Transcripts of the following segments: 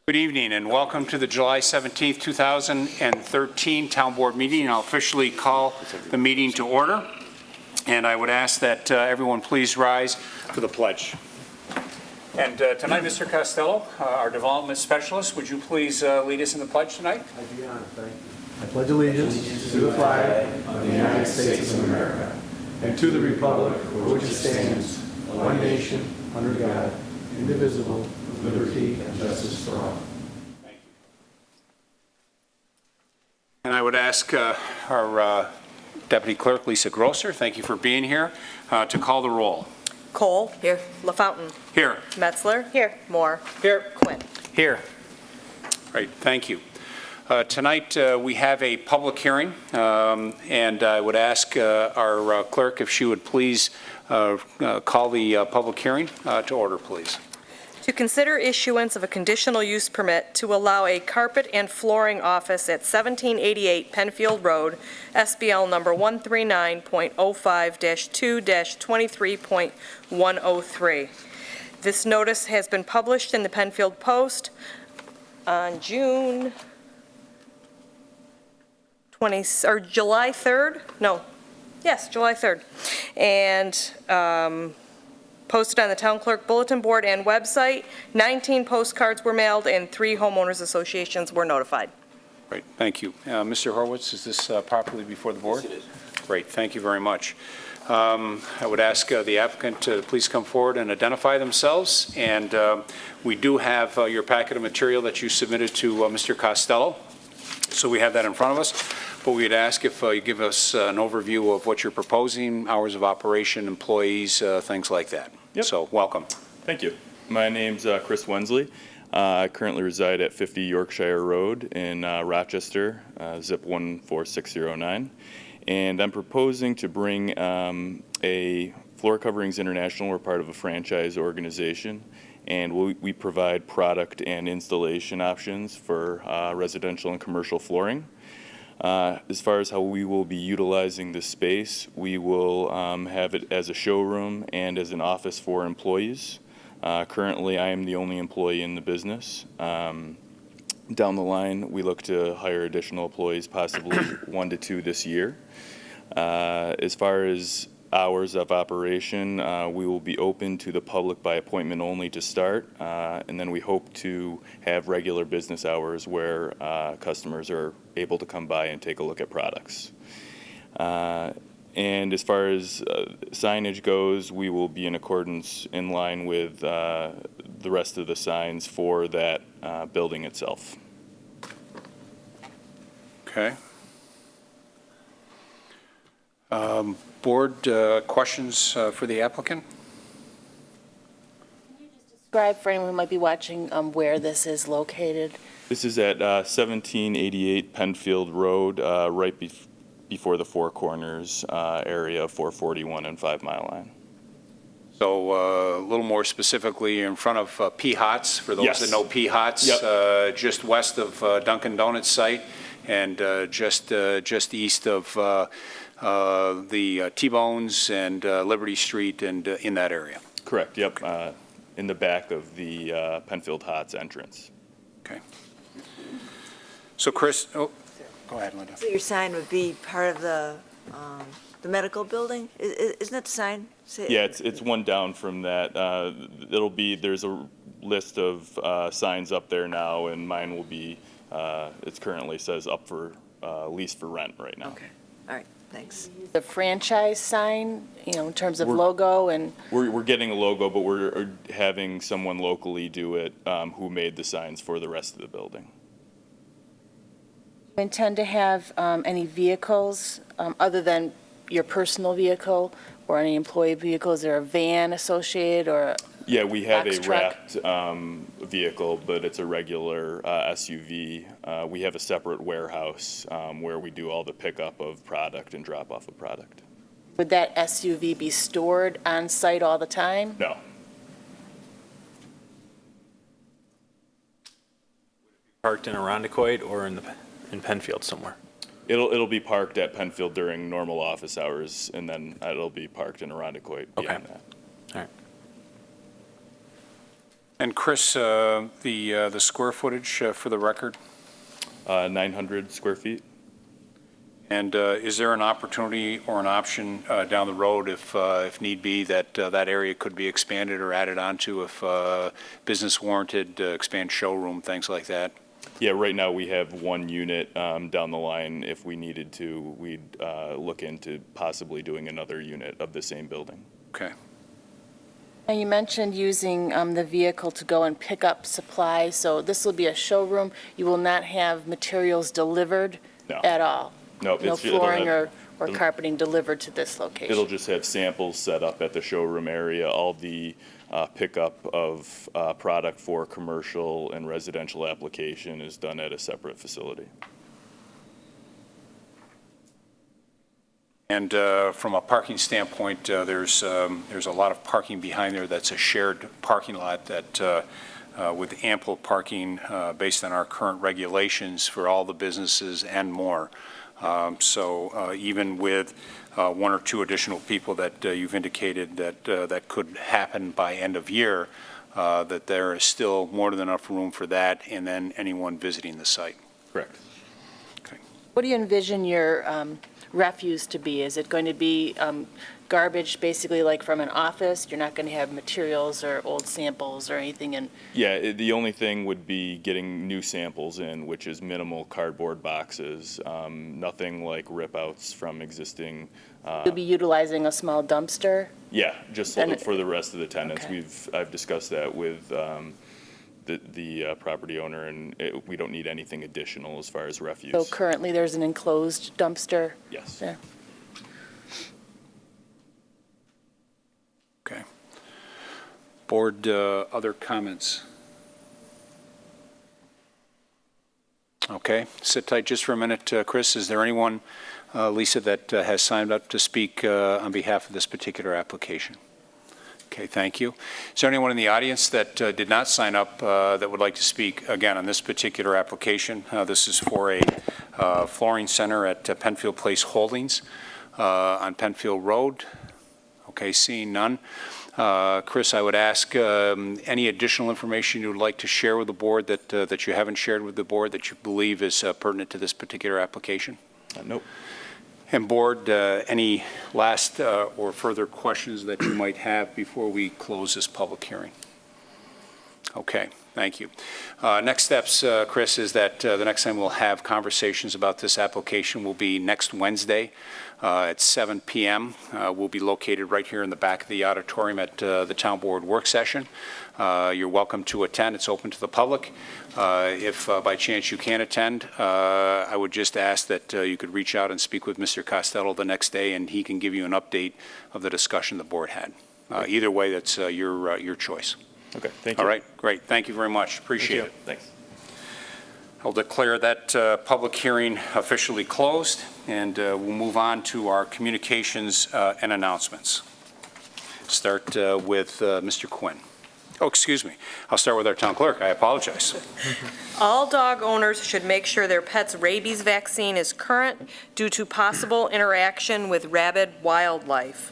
Good evening and welcome to the July 17th, 2013 Town Board meeting. I'll officially call the meeting to order. And I would ask that everyone please rise for the pledge. And tonight, Mr. Costello, our development specialist, would you please lead us in the pledge tonight? I'd be honored, thank you. I pledge allegiance to the flag of the United States of America and to the republic for which it stands, one nation, under God, indivisible, with liberty and justice for all. Thank you. And I would ask our Deputy Clerk, Lisa Grosser, thank you for being here, to call the roll. Cole. Here. LaFountain. Here. Metzler. Here. Moore. Here. Quinn. Here. Right, thank you. Tonight we have a public hearing, and I would ask our clerk if she would please call the public hearing to order, please. To consider issuance of a conditional use permit to allow a carpet and flooring office at 1788 Penfield Road, SBL number 139.05-2-23.103. This notice has been published in the Penfield Post on July 3rd? No. Yes, July 3rd. And posted on the Town Clerk Bulletin Board and website. 19 postcards were mailed and 3 homeowners associations were notified. Great, thank you. Mr. Horwitz, is this properly before the board? Yes, it is. Great, thank you very much. I would ask the applicant to please come forward and identify themselves. And we do have your packet of material that you submitted to Mr. Costello. So we have that in front of us. But we'd ask if you give us an overview of what you're proposing, hours of operation, employees, things like that. Yep. So welcome. Thank you. My name's Chris Wensley. I currently reside at 50 Yorkshire Road in Rochester, zip 14609. And I'm proposing to bring a Floor Coverings International. We're part of a franchise organization. And we provide product and installation options for residential and commercial flooring. As far as how we will be utilizing the space, we will have it as a showroom and as an office for employees. Currently, I am the only employee in the business. Down the line, we look to hire additional employees, possibly 1 to 2 this year. As far as hours of operation, we will be open to the public by appointment only to start, and then we hope to have regular business hours where customers are able to come by and take a look at products. And as far as signage goes, we will be in accordance in line with the rest of the signs for that building itself. Okay. Board questions for the applicant? Can you just describe for anyone who might be watching where this is located? This is at 1788 Penfield Road, right before the Four Corners area of 441 and 5 Mile Line. So a little more specifically in front of P-Hots, for those Yes. that know P-Hots, Yep. just west of Dunkin' Donuts site and just east of the T-Bones and Liberty Street and in that area. Correct, yep, in the back of the Penfield Hots entrance. Okay. So Chris, oh, go ahead, Linda. So your sign would be part of the medical building? Isn't that the sign? Yeah, it's one down from that. There's a list of signs up there now, and mine will be, it currently says up for lease for rent right now. Okay, all right, thanks. The franchise sign, in terms of logo and... We're getting a logo, but we're having someone locally do it who made the signs for the rest of the building. Do you intend to have any vehicles other than your personal vehicle or any employee vehicle? Is there a van associated or Yeah, we have box a truck? wrapped vehicle, but it's a regular SUV. We have a separate warehouse where we do all the pickup of product and drop off of product. would that SUV be stored on site all the time? No. Parked in Irondequoit or in Penfield somewhere? It'll be parked at Penfield during normal office hours, and then it'll be parked in Irondequoit beyond that. All right. And Chris, the square footage for the record? 900 square feet. And is there an opportunity or an option down the road, if need be, that that area could be expanded or added onto if business warranted, expand showroom, things like that? Yeah, right now we have one unit. Down the line, if we needed to, we'd look into possibly doing another unit of the same building. Okay. And you mentioned using the vehicle to go and pick up supplies, so this will be a showroom. You will not have materials delivered No. at all? No, No it'll flooring have- or carpeting delivered to this location? It'll just have samples set up at the showroom area. All the pickup of product for commercial and residential application is done at a separate facility. And from a parking standpoint, there's a lot of parking behind there that's a shared parking lot that, with ample parking based on our current regulations for all the businesses and more. So even with one or two additional people that you've indicated that could happen by end of year, that there is still more than enough room for that and then anyone visiting the site. Correct. What do you envision your refuse to be? Is it going to be garbage, basically like from an office? You're not going to have materials or old samples or anything in? Yeah, the only thing would be getting new samples in, which is minimal cardboard boxes, nothing like rip-outs from existing. You'll be utilizing a small dumpster? Yeah, just And- for the rest of the tenants. Okay. I've discussed that with the property owner, and we don't need anything additional as far as refuse. So currently, there's an enclosed dumpster Yes. there? Okay. Board, other comments? Okay, sit tight just for a minute. Chris, is there anyone, Lisa, that has signed up to speak on behalf of this particular application? Okay, thank you. Is there anyone in the audience that did not sign up that would like to speak again on this particular application? This is for a flooring center at Penfield Place Holdings on Penfield Road. Okay, seeing none. Chris, I would ask any additional information you would like to share with the board that you haven't shared with the board that you believe is pertinent to this particular application? Nope. And board, any last or further questions that you might have before we close this public hearing? Okay, thank you. Next steps, Chris, is that the next time we'll have conversations about this application will be next Wednesday at 7 p.m. We'll be located right here in the back of the auditorium at the Town Board work session. You're welcome to attend. It's open to the public. If by chance you can't attend, I would just ask that you could reach out and speak with Mr. Costello the next day, and he can give you an update of the discussion the board had. Either way, that's your choice. Okay, thank you. All right, great. Thank you very much. Appreciate it. Thanks. I'll declare that public hearing officially closed, and we'll move on to our communications and announcements. Start with Mr. Quinn. Oh, excuse me. I'll start with our town clerk. I apologize. All dog owners should make sure their pet's rabies vaccine is current due to possible interaction with rabid wildlife.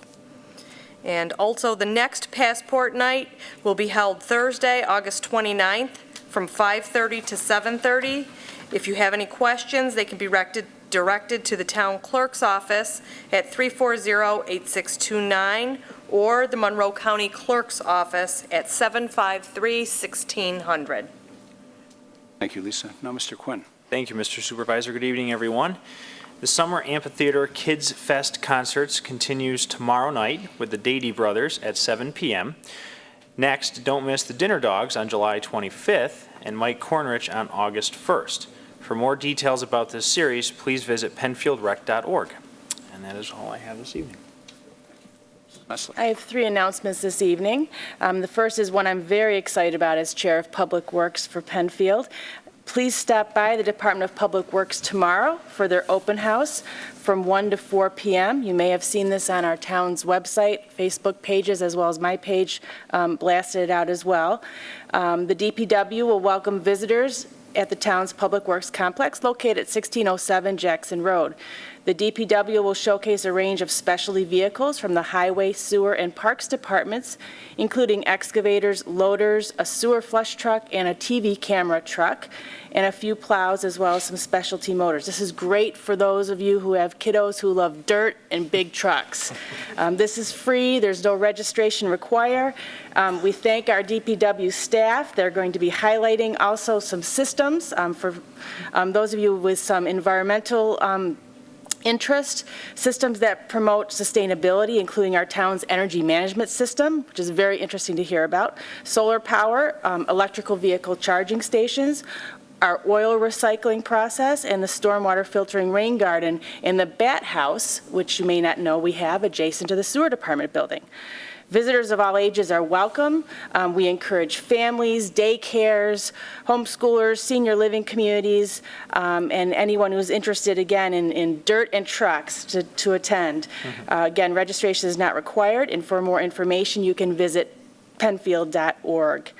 And also, the next passport night will be held Thursday, August 29th, from 5:30 to 7:30. If you have any questions, they can be directed to the town clerk's office at 340-8629 or the Monroe County Clerk's office at 753-1600. Thank you, Lisa. Now, Mr. Quinn. Thank you, Mr. Supervisor. Good evening, everyone. The Summer Amphitheater Kids Fest Concerts continues tomorrow night with the Dady Brothers at 7 p.m. Next, don't miss the Dinner Dogs on July 25th and Mike Cornrich on August 1st. For more details about this series, please visit penfieldrec.org. And that is all I have this evening. Leslie. I have 3 announcements this evening. The first is one I'm very excited about as Chair of Public Works for Penfield. Please stop by the Department of Public Works tomorrow for their open house from 1 to 4 p.m. You may have seen this on our town's website, Facebook pages, as well as my page, blasted it out as well. The DPW will welcome visitors at the town's Public Works Complex located at 1607 Jackson Road. The DPW will showcase a range of specialty vehicles from the Highway, Sewer, and Parks Departments, including excavators, loaders, a sewer flush truck, and a TV camera truck, and a few plows, as well as some specialty motors. This is great for those of you who have kiddos who love dirt and big trucks. This is free. There's no registration required. We thank our DPW staff. They're going to be highlighting also some systems for those of you with some environmental interest, systems that promote sustainability, including our town's energy management system, which is very interesting to hear about, solar power, electrical vehicle charging stations, our oil recycling process, and the stormwater filtering rain garden in the Bat House, which you may not know we have adjacent to the sewer department building. Visitors of all ages are welcome. We encourage families, daycares, homeschoolers, senior living communities, and anyone who's interested, again, in dirt and trucks to attend. Again, registration is not required, and for more information, you can visit penfield.org.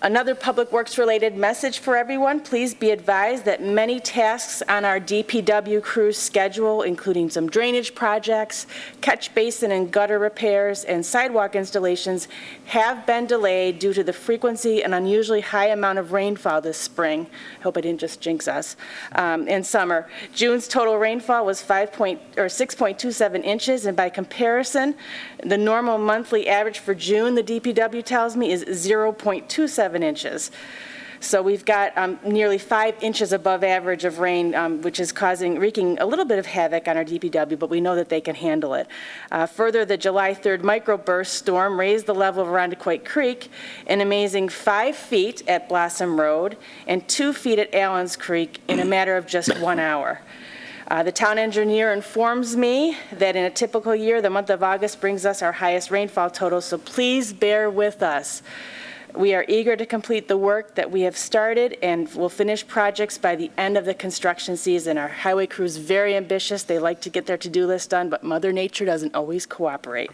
Another Public Works-related message for everyone, please be advised that many tasks on our DPW crew's schedule, including some drainage projects, catch basin and gutter repairs, and sidewalk installations, have been delayed due to the frequency and unusually high amount of rainfall this spring. I hope I didn't just jinx us. In summer, June's total rainfall was 6.27 inches, and by comparison, the normal monthly average for June, the DPW tells me, is 0.27 inches. So we've got nearly 5 inches above average of rain, which is wreaking a little bit of havoc on our DPW, but we know that they can handle it. Further, the July 3rd microburst storm raised the level of Arundequoit Creek an amazing 5 feet at Blossom Road and 2 feet at Allen's Creek in a matter of just 1 hour. The town engineer informs me that in a typical year, the month of August brings us our highest rainfall total, so please bear with us. We are eager to complete the work that we have started, and will finish projects by the end of the construction season. Our highway crew is very ambitious. They like to get their to-do list done, but Mother Nature doesn't always cooperate.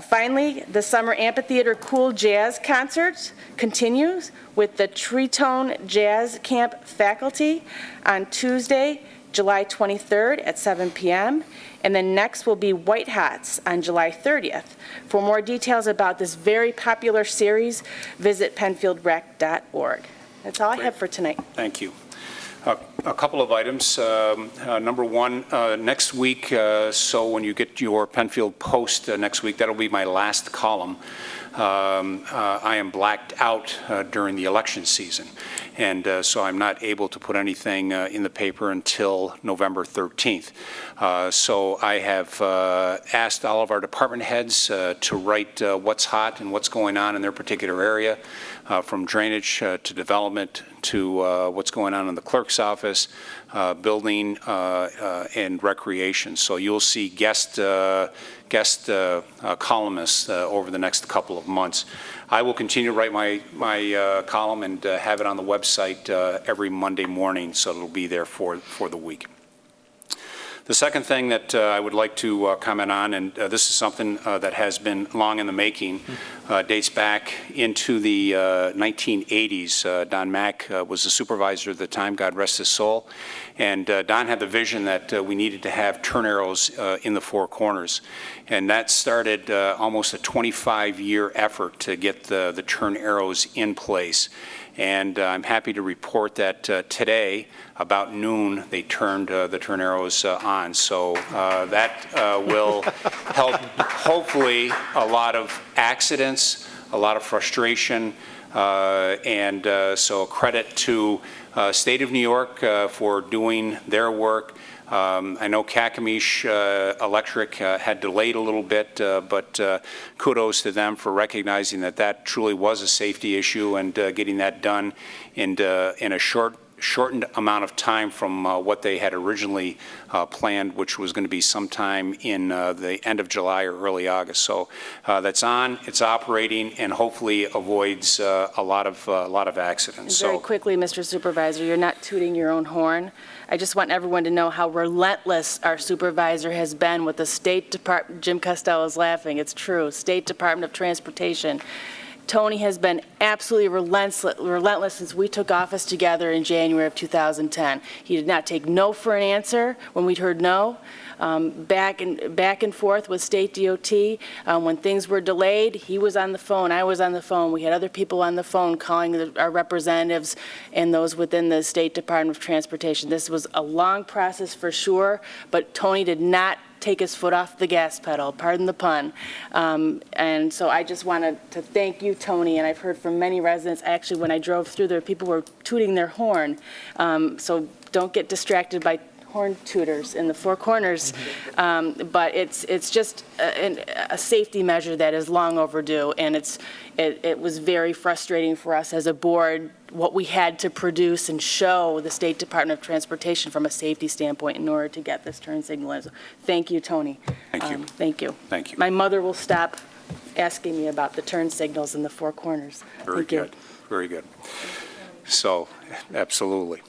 Finally, the summer amphitheater cool jazz concert continues with the Tritone Jazz Camp faculty on Tuesday, July 23rd at 7 p.m., and then next will be White Hots on July 30th. For more details about this very popular series, visit penfieldrec.org. That's all I have for tonight. Thank you. A couple of items. Number one, next week, so when you get your Penfield Post next week, that'll be my last column. I am blacked out during the election season, and so I'm not able to put anything in the paper until November 13th. So I have asked all of our department heads to write what's hot and what's going on in their particular area, from drainage to development to what's going on in the clerk's office, building, and recreation. So you'll see guest columnists over the next couple of months. I will continue to write my column and have it on the website every Monday morning, so it'll be there for the week. The second thing that I would like to comment on, and this is something that has been long in the making, dates back into the 1980s. Don Mack was the supervisor at the time, God rest his soul, and Don had the vision that we needed to have turn arrows in the four corners, and that started almost a 25-year effort to get the turn arrows in place. And I'm happy to report that today, about noon, they turned the turn arrows on. So that will help, hopefully, a lot of accidents, a lot of frustration, and so credit to State of New York for doing their work. I know Kakamish Electric had delayed a little bit, but kudos to them for recognizing that that truly was a safety issue and getting that done in a shortened amount of time from what they had originally planned, which was going to be sometime in the end of July or early August. So that's on, it's operating, and hopefully avoids a lot of accidents. And very quickly, Mr. Supervisor, you're not tooting your own horn. I just want everyone to know how relentless our supervisor has been with the State Department. Jim Costello is laughing. It's true. State Department of Transportation. Tony has been absolutely relentless since we took office together in January of 2010. He did not take no for an answer when we'd heard no. Back and forth with State DOT. When things were delayed, he was on the phone, I was on the phone. We had other people on the phone calling our representatives and those within the State Department of Transportation. This was a long process for sure, but Tony did not take his foot off the gas pedal, pardon the pun. And so I just wanted to thank you, Tony, and I've heard from many residents, actually when I drove through there, people were tooting their horn. So don't get distracted by horn tooters in the Four Corners, but it's just a safety measure that is long overdue, and it was very frustrating for us as a board what we had to produce and show the State Department of Transportation from a safety standpoint in order to get this turn signal. Thank you, Tony. Thank you. Thank you. Thank you. My mother will stop asking me about the turn signals in the Four Corners. Very Thank you. good. Very good. So, absolutely.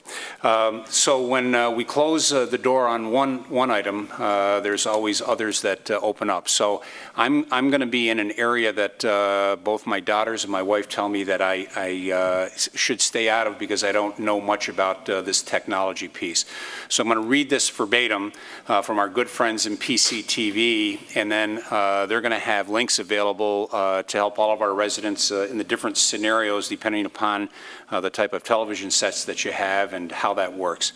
So when we close the door on one item, there's always others that open up. So I'm going to be in an area that both my daughters and my wife tell me that I should stay out of because I don't know much about this technology piece. So I'm going to read this verbatim from our good friends in PCTV, and then they're going to have links available to help all of our residents in the different scenarios depending upon the type of television sets that you have and how that works.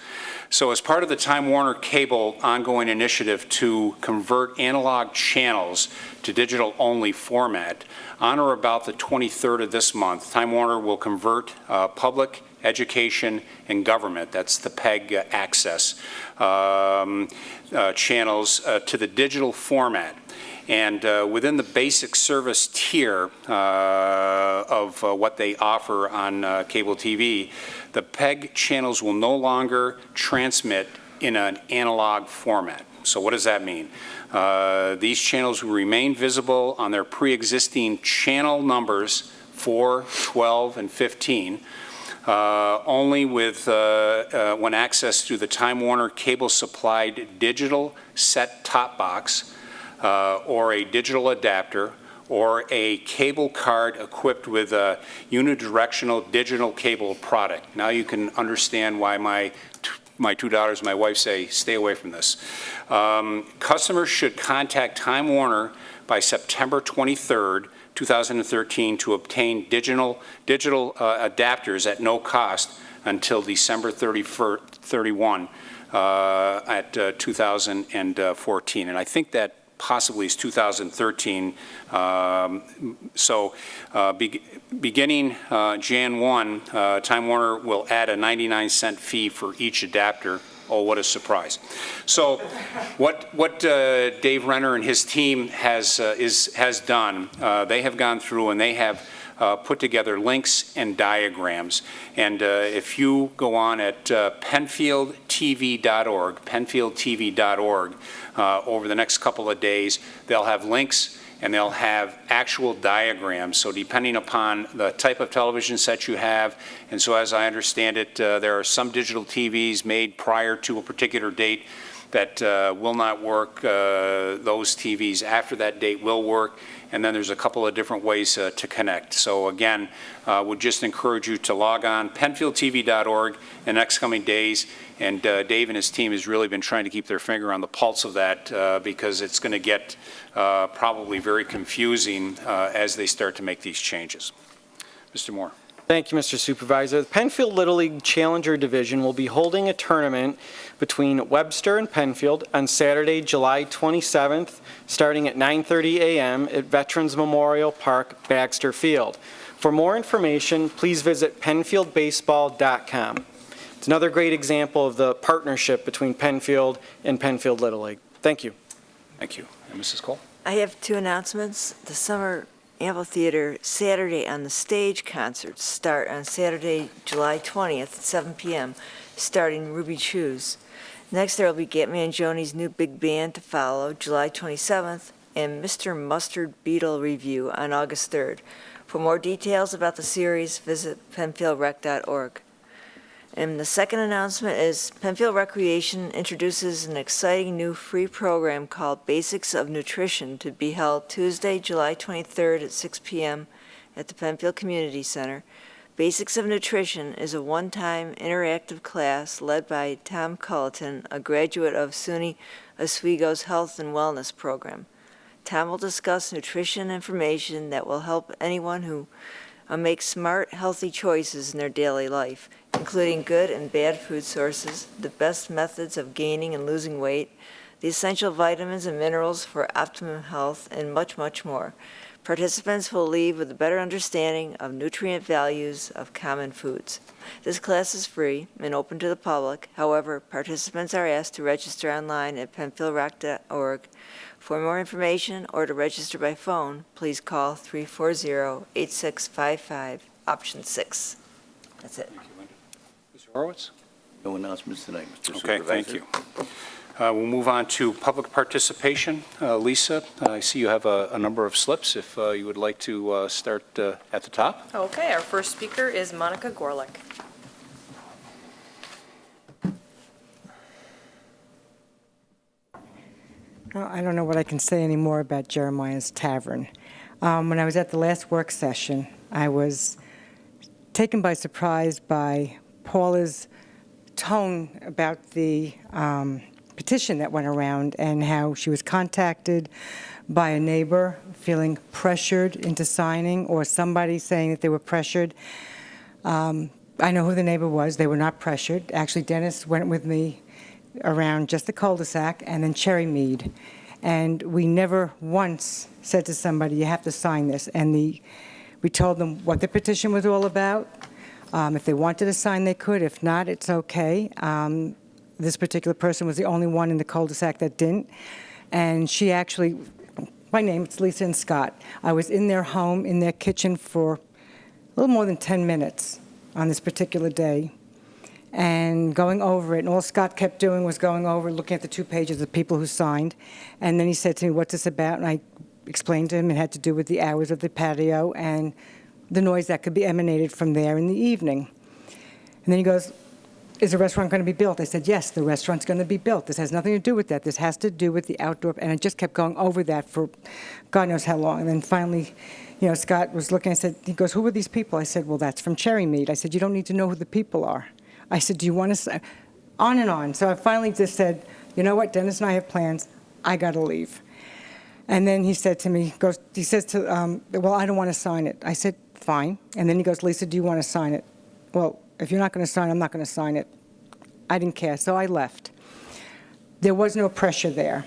So as part of the Time Warner Cable ongoing initiative to convert analog channels to digital-only format, on or about the 23rd of this month, Time Warner will convert public, education, and government, that's the PEG access, channels to the digital format. And within the basic service tier of what they offer on cable TV, the PEG channels will no longer transmit in an analog format. So what does that mean? These channels will remain visible on their pre-existing channel numbers 4, 12, and 15, only with when accessed through the Time Warner cable-supplied digital set-top box, or a digital adapter, or a cable card equipped with a unidirectional digital cable product. Now you can understand why my two daughters and my wife say, stay away from this. Customers should contact Time Warner by September 23rd, 2013 to obtain digital adapters at no cost until December 31 at 2014. And I think that possibly is 2013. Beginning Jan 1, Time Warner will add a 99-cent fee for each adapter. Oh, what a surprise. So what Dave Renner and his team has done, they have gone through and they have put together links and diagrams. And if you go on at penfieldtv.org, over the next couple of days, they'll have links and they'll have actual diagrams. So depending upon the type of television set you have, and so as I understand it, there are some digital TVs made prior to a particular date that will not work. Those TVs after that date will work. And then there's a couple of different ways to connect. So again, would just encourage you to log on penfieldtv.org in the next coming days. And Dave and his team has really been trying to keep their finger on the pulse of that because it's going to get probably very confusing as they start to make these changes. Mr. Moore. Thank you, Mr. Supervisor. The Penfield Little League Challenger Division will be holding a tournament between Webster and Penfield on Saturday, July 27th, starting at 9:30 a.m. at Veterans Memorial Park, Baxter Field. For more information, please visit penfieldbaseball.com. It's another great example of the partnership between Penfield and Penfield Little League. Thank you. Thank you. And Mrs. Cole? I have two announcements. The Summer Amphitheater Saturday on the Stage concerts start on Saturday, July 20th at 7 p.m., starting Ruby Choose. Next, there will be Gatman Joni's new big band to follow, July 27th, and Mr. Mustard Beetle Review on August 3rd. For more details about the series, visit penfieldrec.org. And the second announcement is Penfield Recreation introduces an exciting new free program called Basics of Nutrition to be held Tuesday, July 23rd at 6 p.m. at the Penfield Community Center. Basics of Nutrition is a one-time interactive class led by Tom Culleton, a graduate of SUNY Oswego's Health and Wellness Program. Tom will discuss nutrition information that will help anyone who make smart, healthy choices in their daily life, including good and bad food sources, the best methods of gaining and losing weight, the essential vitamins and minerals for optimum health, and much, much more. Participants will leave with a better understanding of nutrient values of common foods. This class is free and open to the public. However, participants are asked to register online at penfieldrock.org. For more information or to register by phone, please call 340-8655, option 6. That's it. Thank you, Linda. Mr. Horowitz? No announcements tonight, Mr. Okay, Supervisor. thank you. We'll move on to public participation. Lisa, I see you have a number of slips. If you would like to start at the top. Okay, our first speaker is Monica Gorlick. Well, I don't know what I can say anymore about Jeremiah's Tavern. When I was at the last work session, I was taken by surprise by Paula's tone about the petition that went around and how she was contacted by a neighbor feeling pressured into signing, or somebody saying that they were pressured. I know who the neighbor was. They were not pressured. Actually, Dennis went with me around just the cul-de-sac and then Cherry Mead. And we never once said to somebody, you have to sign this. And we told them what the petition was all about. If they wanted to sign, they could. If not, it's okay. This particular person was the only one in the cul-de-sac that didn't. And she actually, my name is Lisa and Scott. I was in their home, in their kitchen for a little more than 10 minutes on this particular day and going over it. And all Scott kept doing was going over, looking at the 2 pages of people who signed. And then he said to me, what's this about? And I explained to him it had to do with the hours of the patio and the noise that could be emanated from there in the evening. And then he goes, is the restaurant going to be built? I said, yes, the restaurant's going to be built. This has nothing to do with that. This has to do with the outdoor. And I just kept going over that for God knows how long. And then finally, Scott was looking. I said, he goes, who are these people? I said, well, that's from Cherry Mead. I said, you don't need to know who the people are. I said, do you want to, on and on. So I finally just said, you know what, Dennis and I have plans. I got to leave. And then he said to me, he says to, well, I don't want to sign it. I said, fine. And then he goes, Lisa, do you want to sign it? Well, if you're not going to sign, I'm not going to sign it. I didn't care, so I left. There was no pressure there.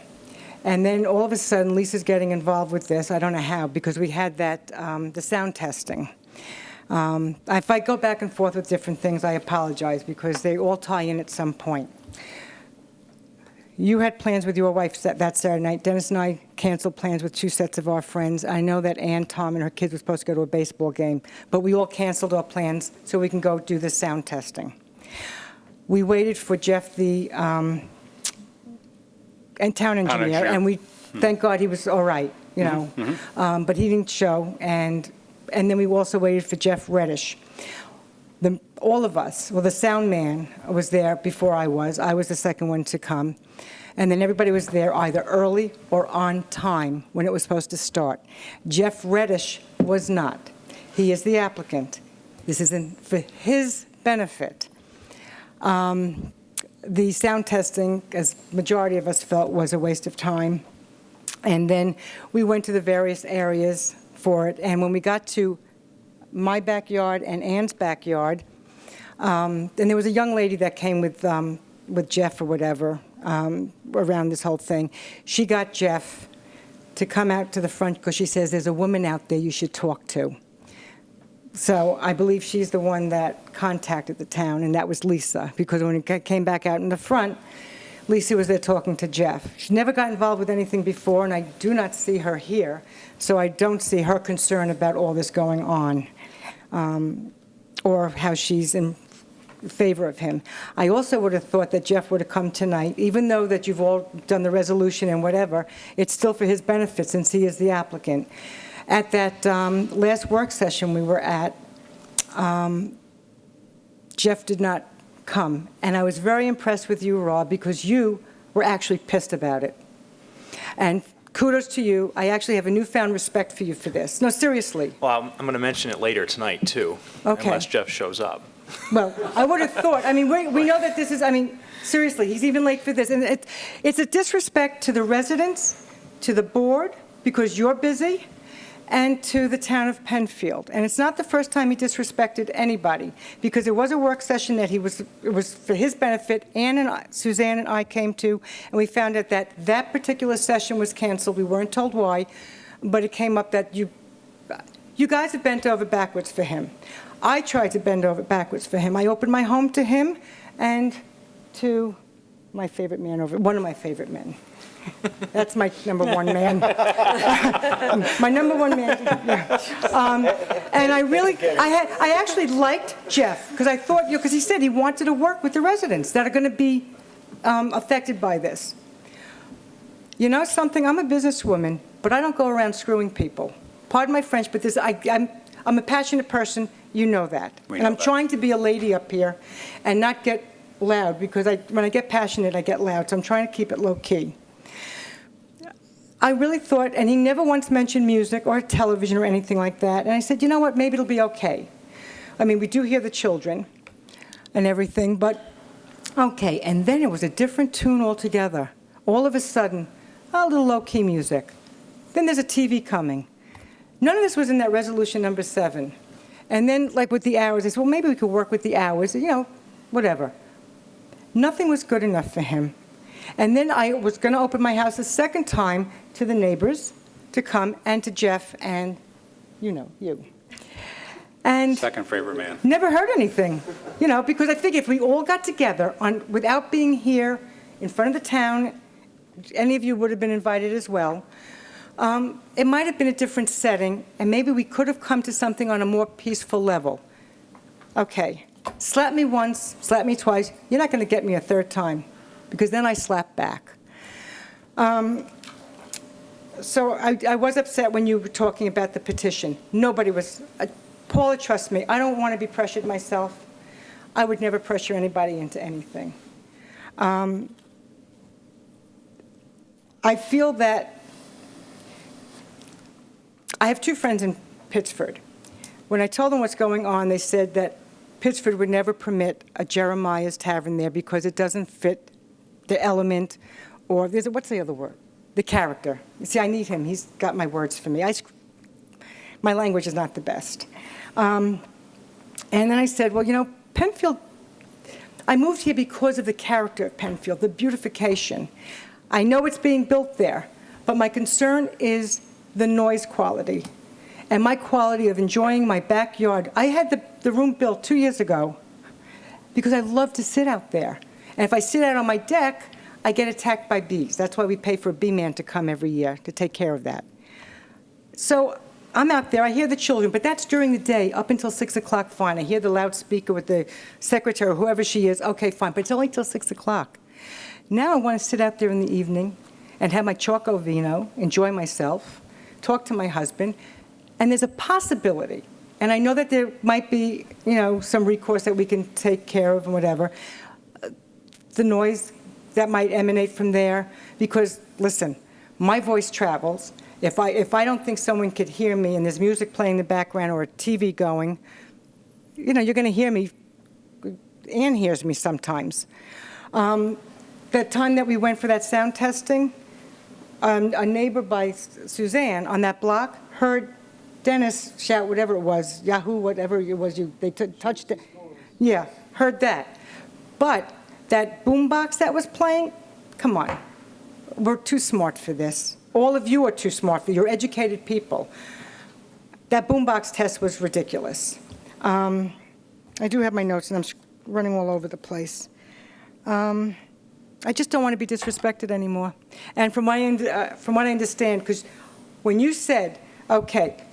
And then all of a sudden, Lisa's getting involved with this. I don't know how, because we had that, the sound testing. If I go back and forth with different things, I apologize, because they all tie in at some point. You had plans with your wife that Saturday night. Dennis and I canceled plans with 2 sets of our friends. I know that Ann, Tom, and her kids were supposed to go to a baseball game, but we all canceled our plans so we can go do the sound testing. We waited for Jeff, the town engineer, and we thank God he was all right, but he didn't show. And then we also waited for Jeff Reddish. All of us, well, the sound man was there before I was. I was the second one to come. And then everybody was there either early or on time when it was supposed to start. Jeff Reddish was not. He is the applicant. This is for his benefit. The sound testing, as majority of us felt, was a waste of time. And then we went to the various areas for it. And when we got to my backyard and Ann's backyard, and there was a young lady that came with Jeff or whatever around this whole thing. She got Jeff to come out to the front because she says, there's a woman out there you should talk to. So I believe she's the one that contacted the town, and that was Lisa, because when it came back out in the front, Lisa was there talking to Jeff. She never got involved with anything before, and I do not see her here, so I don't see her concern about all this going on, or how she's in favor of him. I also would have thought that Jeff would have come tonight, even though that you've all done the resolution and whatever, it's still for his benefit since he is the applicant. At that last work session we were at, Jeff did not come. And I was very impressed with you, Rob, because you were actually pissed about it. And kudos to you. I actually have a newfound respect for you for this. No, seriously. Well, I'm going to mention it later tonight, too, Okay. unless Jeff shows up. Well, I would have thought, I mean, we know that this is, I mean, seriously, he's even late for this. And it's a disrespect to the residents, to the board, because you're busy, and to the town of Penfield. And it's not the first time he disrespected anybody, because there was a work session that it was for his benefit, Suzanne and I came to, and we found out that that particular session was canceled. We weren't told why, but it came up that you guys have bent over backwards for him. I tried to bend over backwards for him. I opened my home to him and to my favorite man one of my favorite men. That's my number one man. My number one man. Yeah. And I actually liked Jeff, because I thought, because he said he wanted to work with the residents that are going to be affected by this. You know something? I'm a businesswoman, but I don't go around screwing people. Pardon my French, but I'm a passionate person. You know that. And I'm trying to be a lady up here and not get loud, because when I get passionate, I get loud. So I'm trying to keep it low key. I really thought, and he never once mentioned music or television or anything like that. And I said, you know what, maybe it'll be okay. I mean, we do hear the children and everything, but okay. And then it was a different tune altogether. All of a sudden, a little low-key music. Then there's a TV coming. None of this was in that resolution number 7. And then, like with the hours, I said, well, maybe we could work with the hours, whatever. Nothing was good enough for him. And then I was going to open my house a second time to the neighbors to come, and to Jeff and, you. And Second favorite man. never heard anything, because I think if we all got together without being here in front of the town, any of you would have been invited as well, it might have been a different setting, and maybe we could have come to something on a more peaceful level. Okay, slap me once, slap me twice. You're not going to get me a third time, because then I slap back. So I was upset when you were talking about the petition. Nobody was, Paula, trust me, I don't want to be pressured myself. I would never pressure anybody into anything. I feel that I have 2 friends in Pittsford. When I told them what's going on, they said that Pittsford would never permit a Jeremiah's Tavern there because it doesn't fit the element, or what's the other word? The character. You see, I need him. He's got my words for me. My language is not the best. And then I said, well, Penfield, I moved here because of the character of Penfield, the beautification. I know it's being built there, but my concern is the noise quality and my quality of enjoying my backyard. I had the room built 2 years ago because I love to sit out there. And if I sit out on my deck, I get attacked by bees. That's why we pay for a bee man to come every year to take care of that. So I'm out there, I hear the children, but that's during the day, up until 6 o'clock, fine. I hear the loudspeaker with the secretary, whoever she is, okay, fine, but it's only till 6 o'clock. Now I want to sit out there in the evening and have my Choco Vino, enjoy myself, talk to my husband, and there's a possibility, and I know that there might be, some recourse that we can take care of and whatever, the noise that might emanate from there, because, listen, my voice travels. If I don't think someone could hear me and there's music playing in the background or a TV going, you're going to hear me. Ann hears me sometimes. That time that we went for that sound testing, a neighbor by Suzanne on that block heard Dennis shout whatever it was, Yahoo, whatever it was, they touched it. Yeah, heard that. But that boombox that was playing, come on, we're too smart for this. All of you are too smart for it. You're educated people. That boombox test was ridiculous. I do have my notes, and I'm running all over the place. I just don't want to be disrespected anymore. And from what I understand, because when you said, okay,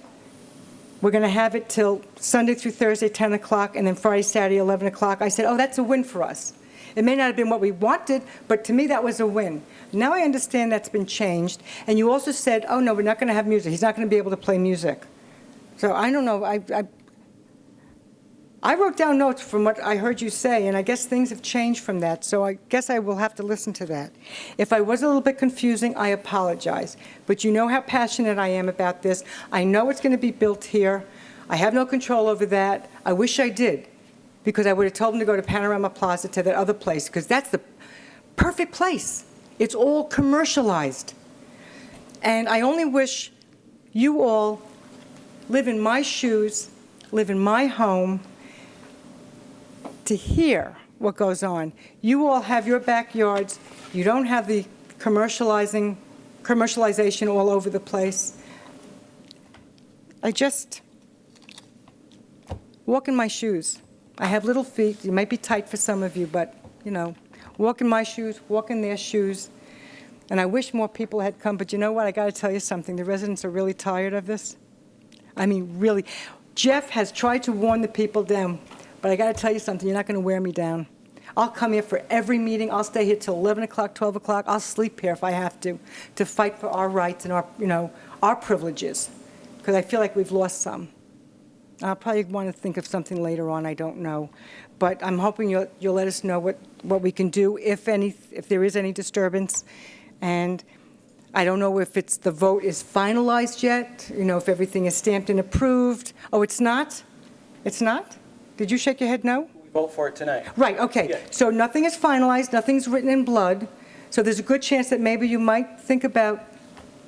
we're going to have it till Sunday through Thursday, 10 o'clock, and then Friday, Saturday, 11 o'clock, I said, oh, that's a win for us. It may not have been what we wanted, but to me that was a win. Now I understand that's been changed. And you also said, oh, no, we're not going to have music. He's not going to be able to play music. So I don't know. I wrote down notes from what I heard you say, and I guess things have changed from that, so I guess I will have to listen to that. If I was a little bit confusing, I apologize. But you know how passionate I am about this. I know it's going to be built here. I have no control over that. I wish I did, because I would have told them to go to Panorama Plaza, to that other place, because that's the perfect place. It's all commercialized. And I only wish you all live in my shoes, live in my home, to hear what goes on. You all have your backyards. You don't have the commercialization all over the place. I just walk in my shoes. I have little feet. It might be tight for some of you, but, you know, walk in my shoes, walk in their shoes. And I wish more people had come, but you know what? I got to tell you something. The residents are really tired of this. I mean, really. Jeff has tried to warn the people down. But I got to tell you something, you're not going to wear me down. I'll come here for every meeting. I'll stay here till 11 o'clock, 12 o'clock. I'll sleep here if I have to fight for our rights and our, you know, our privileges, because I feel like we've lost some. I'll probably want to think of something later on, I don't know. But I'm hoping you'll let us know what we can do, if there is any disturbance. And I don't know if the vote is finalized yet, you know, if everything is stamped and approved. Oh, it's not? It's not? Did you shake your head no? We vote for it tonight. Right, okay. Yeah. So nothing is finalized, nothing's written in blood. So there's a good chance that maybe you might think about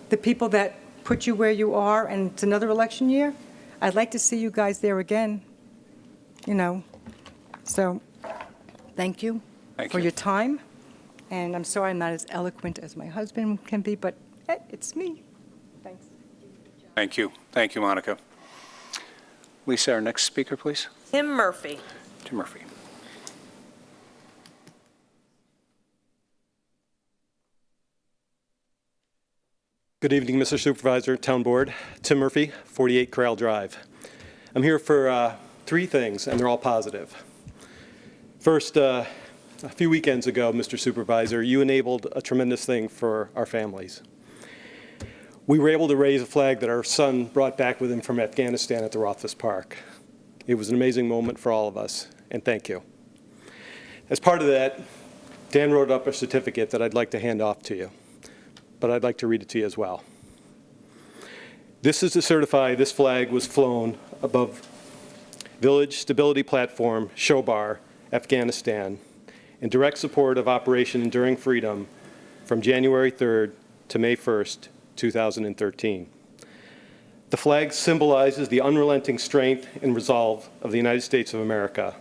the people that put you where you are, and it's another election year. I'd like to see you guys there again, you know. So thank you for your time. And I'm sorry I'm not as eloquent as my husband can be, but it's me. Thanks. Thank you. Thank you, Monica. Lisa, our next speaker, please. Tim Murphy. Tim Murphy. Good evening, Mr. Supervisor, Town Board. Tim Murphy, 48 Corral Drive. I'm here for 3 things, and they're all positive. First, a few weekends ago, Mr. Supervisor, you enabled a tremendous thing for our families. We were able to raise a flag that our son brought back with him from Afghanistan at the Rothfuss Park. It was an amazing moment for all of us, and thank you. As part of that, Dan wrote up a certificate that I'd like to hand off to you, but I'd like to read it to you as well. This is to certify this flag was flown above Village Stability Platform, Shobar, Afghanistan, in direct support of Operation Enduring Freedom from January 3rd to May 1st, 2013. The flag symbolizes the unrelenting strength and resolve of the United States of America.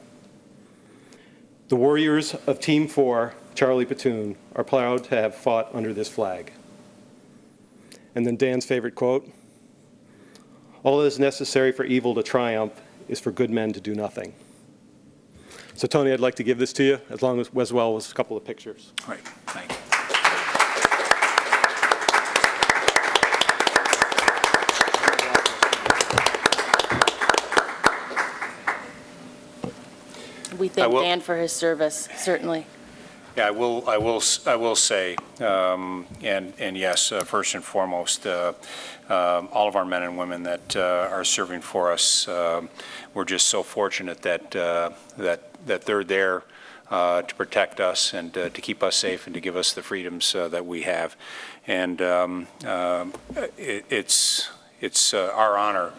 The warriors of Team 4, Charlie Platoon, are proud to have fought under this flag. And then Dan's favorite quote, "All that is necessary for evil to triumph is for good men to do nothing." So Tony, I'd like to give this to you, as well as a couple of pictures. All right, thank you. We thank Dan for his service, certainly. Yeah, I will say, and yes, first and foremost, all of our men and women that are serving for us, we're just so fortunate that they're there to protect us and to keep us safe and to give us the freedoms that we have. And it's our honor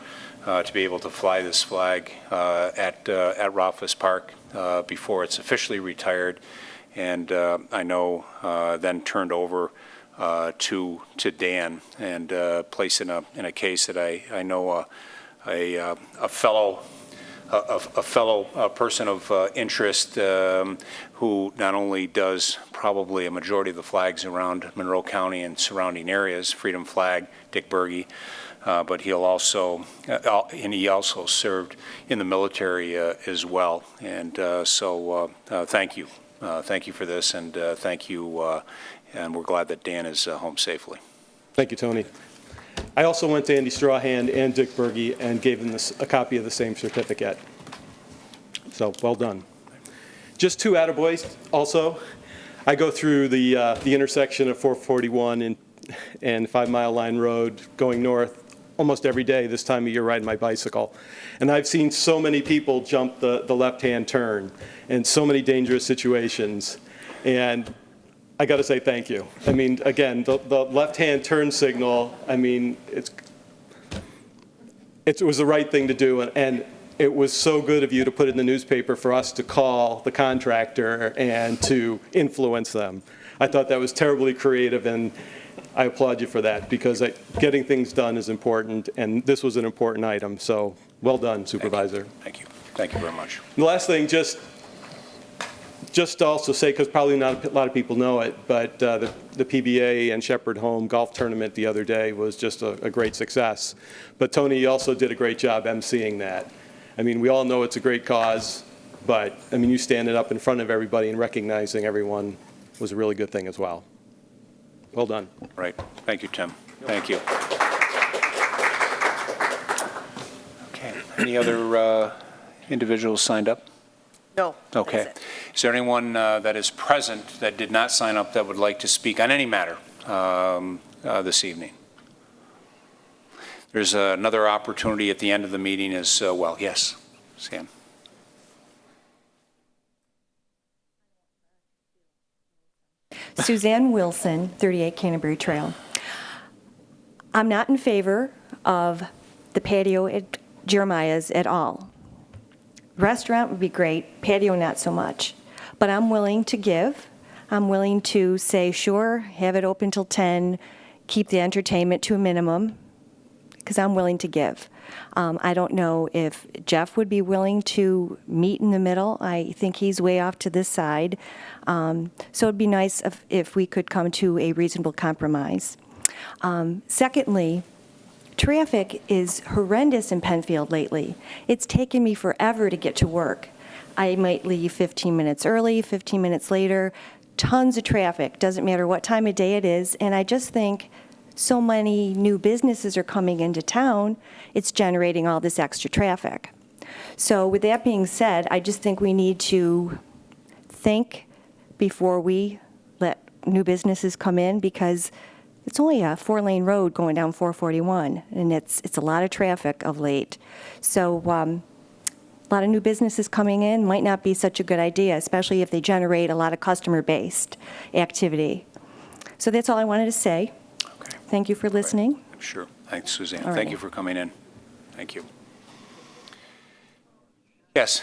to be able to fly this flag at Rothfuss Park before it's officially retired. And I know then turned over to Dan and placed in a case that I know a fellow person of interest who not only does probably a majority of the flags around Monroe County and surrounding areas, Freedom Flag, Dick Berge, but he also served in the military as well. And so thank you. Thank you for this, and thank you, and we're glad that Dan is home safely. Thank you, Tony. I also went to Andy Strawhand and Dick Berge and gave them a copy of the same certificate. So, well done. Just 2 attaboys also. I go through the intersection of 441 and 5 Mile Line Road going north almost every day this time of year riding my bicycle. And I've seen so many people jump the left-hand turn in so many dangerous situations. And I got to say thank you. I mean, again, the left-hand turn signal, I mean, it was the right thing to do, and it was so good of you to put in the newspaper for us to call the contractor and to influence them. I thought that was terribly creative, and I applaud you for that, because getting things done is important, and this was an important item. So well done, Supervisor. Thank you. Thank you very much. The last thing, just to also say, because probably not a lot of people know it, but the PBA and Shepherd Home golf tournament the other day was just a great success. But Tony, you also did a great job emceeing that. I mean, we all know it's a great cause, but I mean, you standing up in front of everybody and recognizing everyone was a really good thing as well. Well done. Right. Thank you, Tim. Thank you. Okay. Any other individuals signed up? No. Okay. Is there anyone that is present that did not sign up that would like to speak on any matter this evening? There's another opportunity at the end of the meeting as well. Yes, Sam. Suzanne Wilson, 38 Canterbury Trail. I'm not in favor of the patio at Jeremiah's at all. Restaurant would be great, patio not so much. But I'm willing to give. I'm willing to say, sure, have it open till 10, keep the entertainment to a minimum, because I'm willing to give. I don't know if Jeff would be willing to meet in the middle. I think he's way off to this side. So it'd be nice if we could come to a reasonable compromise. Secondly, traffic is horrendous in Penfield lately. It's taken me forever to get to work. I might leave 15 minutes early, 15 minutes later. Tons of traffic, doesn't matter what time of day it is. And I just think so many new businesses are coming into town, it's generating all this extra traffic. So with that being said, I just think we need to think before we let new businesses come in, because it's only a 4-lane road going down 441, and it's a lot of traffic of late. So a lot of new businesses coming in might not be such a good idea, especially if they generate a lot of customer-based activity. So that's all I wanted to say. Okay. Thank you for listening. Right. Sure. Thanks, Suzanne. All Thank right. you for coming in. Thank you. Yes.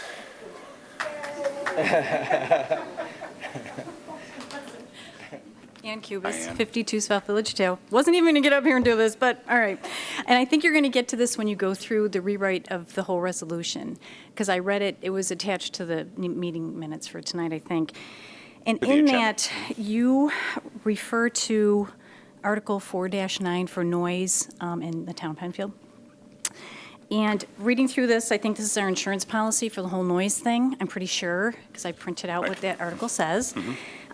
Ann Cubis, Ann. 52 South Village Trail. Wasn't even going to get up here and do this, but all right. And I think you're going to get to this when you go through the rewrite of the whole resolution, because I read it. It was attached to the meeting minutes for tonight, I think. And For the in agenda. that, you refer to Article 4-9 for noise in the town of Penfield. And reading through this, I think this is our insurance policy for the whole noise thing. I'm pretty sure, because I printed out what that article says.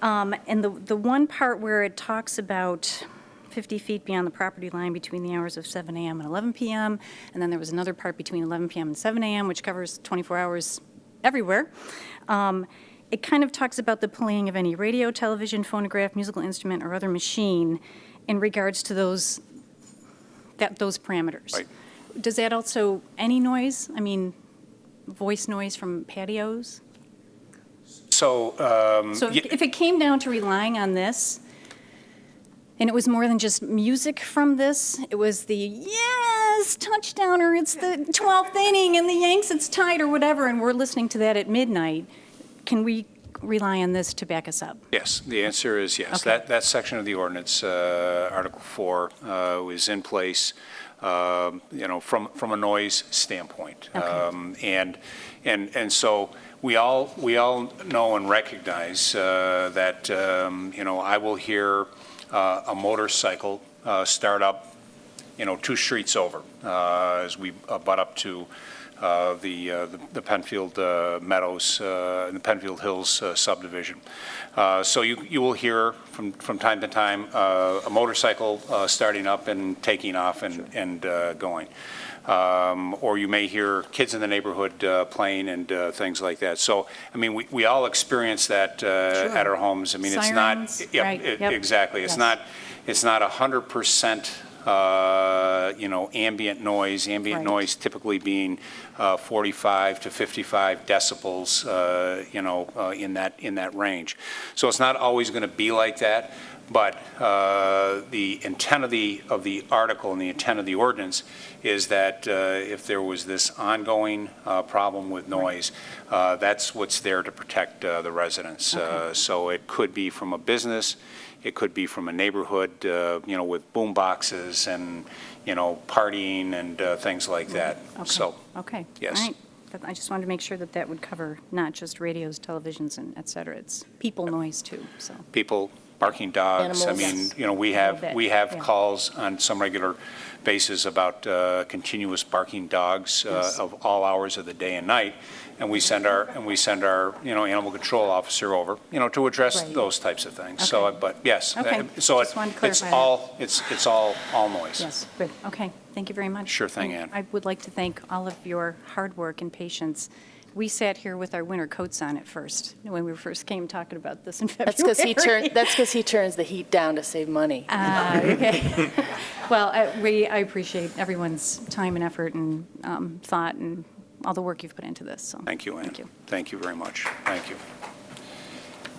And the one part where it talks about 50 feet beyond the property line between the hours of 7 a.m. and 11 p.m., and then there was another part between 11 p.m. and 7 a.m., which covers 24 hours everywhere. It kind of talks about the playing of any radio, television, phonograph, musical instrument, or other machine in regards to those parameters. Right. Does that also, any noise? I mean, voice noise from patios? So, So if it came down to relying on this, and it was more than just music from this, it was the, yes, touchdown, or it's the 12th inning, and the Yanks, it's tied, or whatever, and we're listening to that at midnight, can we rely on this to back us up? yes, the answer is yes. Okay. That section of the ordinance, Article 4, is in place, from a noise standpoint. Okay. And so we all know and recognize that, I will hear a motorcycle start up, 2 streets over as we butt up to the Penfield Meadows, the Penfield Hills subdivision. So you will hear from time to time a motorcycle starting up and taking off and going. Or you may hear kids in the neighborhood playing and things like that. So, I mean, we all experience that at our homes. I mean, Sirens, it's not, right, yep. exactly. It's Yes. not 100% ambient noise, Right. noise typically being 45 to 55 decibels, in that range. So it's not always going to be like that, but the intent of the article and the intent of the ordinance is that if there was this ongoing problem with noise, that's what's there to protect the residents. So it could be from a business, it could be from a neighborhood, with boom boxes and, partying and things like that. Okay. So, Okay. yes. All right. I just wanted to make sure that that would cover not just radios, televisions, and et cetera. It's people noise too, so. people, barking dogs. Animals. I mean, Yes. we A have little bit, have yeah. calls on some regular basis about continuous barking dogs Yes. of all hours of the day and night, and we send our animal control officer over, to address Right. those types of things. So, Okay. but yes, Okay. so Just wanted to it's clarify all it's all noise. Yes, good. Okay, thank you very much. Sure thing, And Ann. I would like to thank all of your hard work and patience. We sat here with our winter coats on at first, when we first came talking about this in February. That's because he turns the heat down to save money. Okay. Well, I appreciate everyone's time and effort and thought and all the work you've put into this, so. Thank you, Ann. Thank you. Thank you very much. Thank you.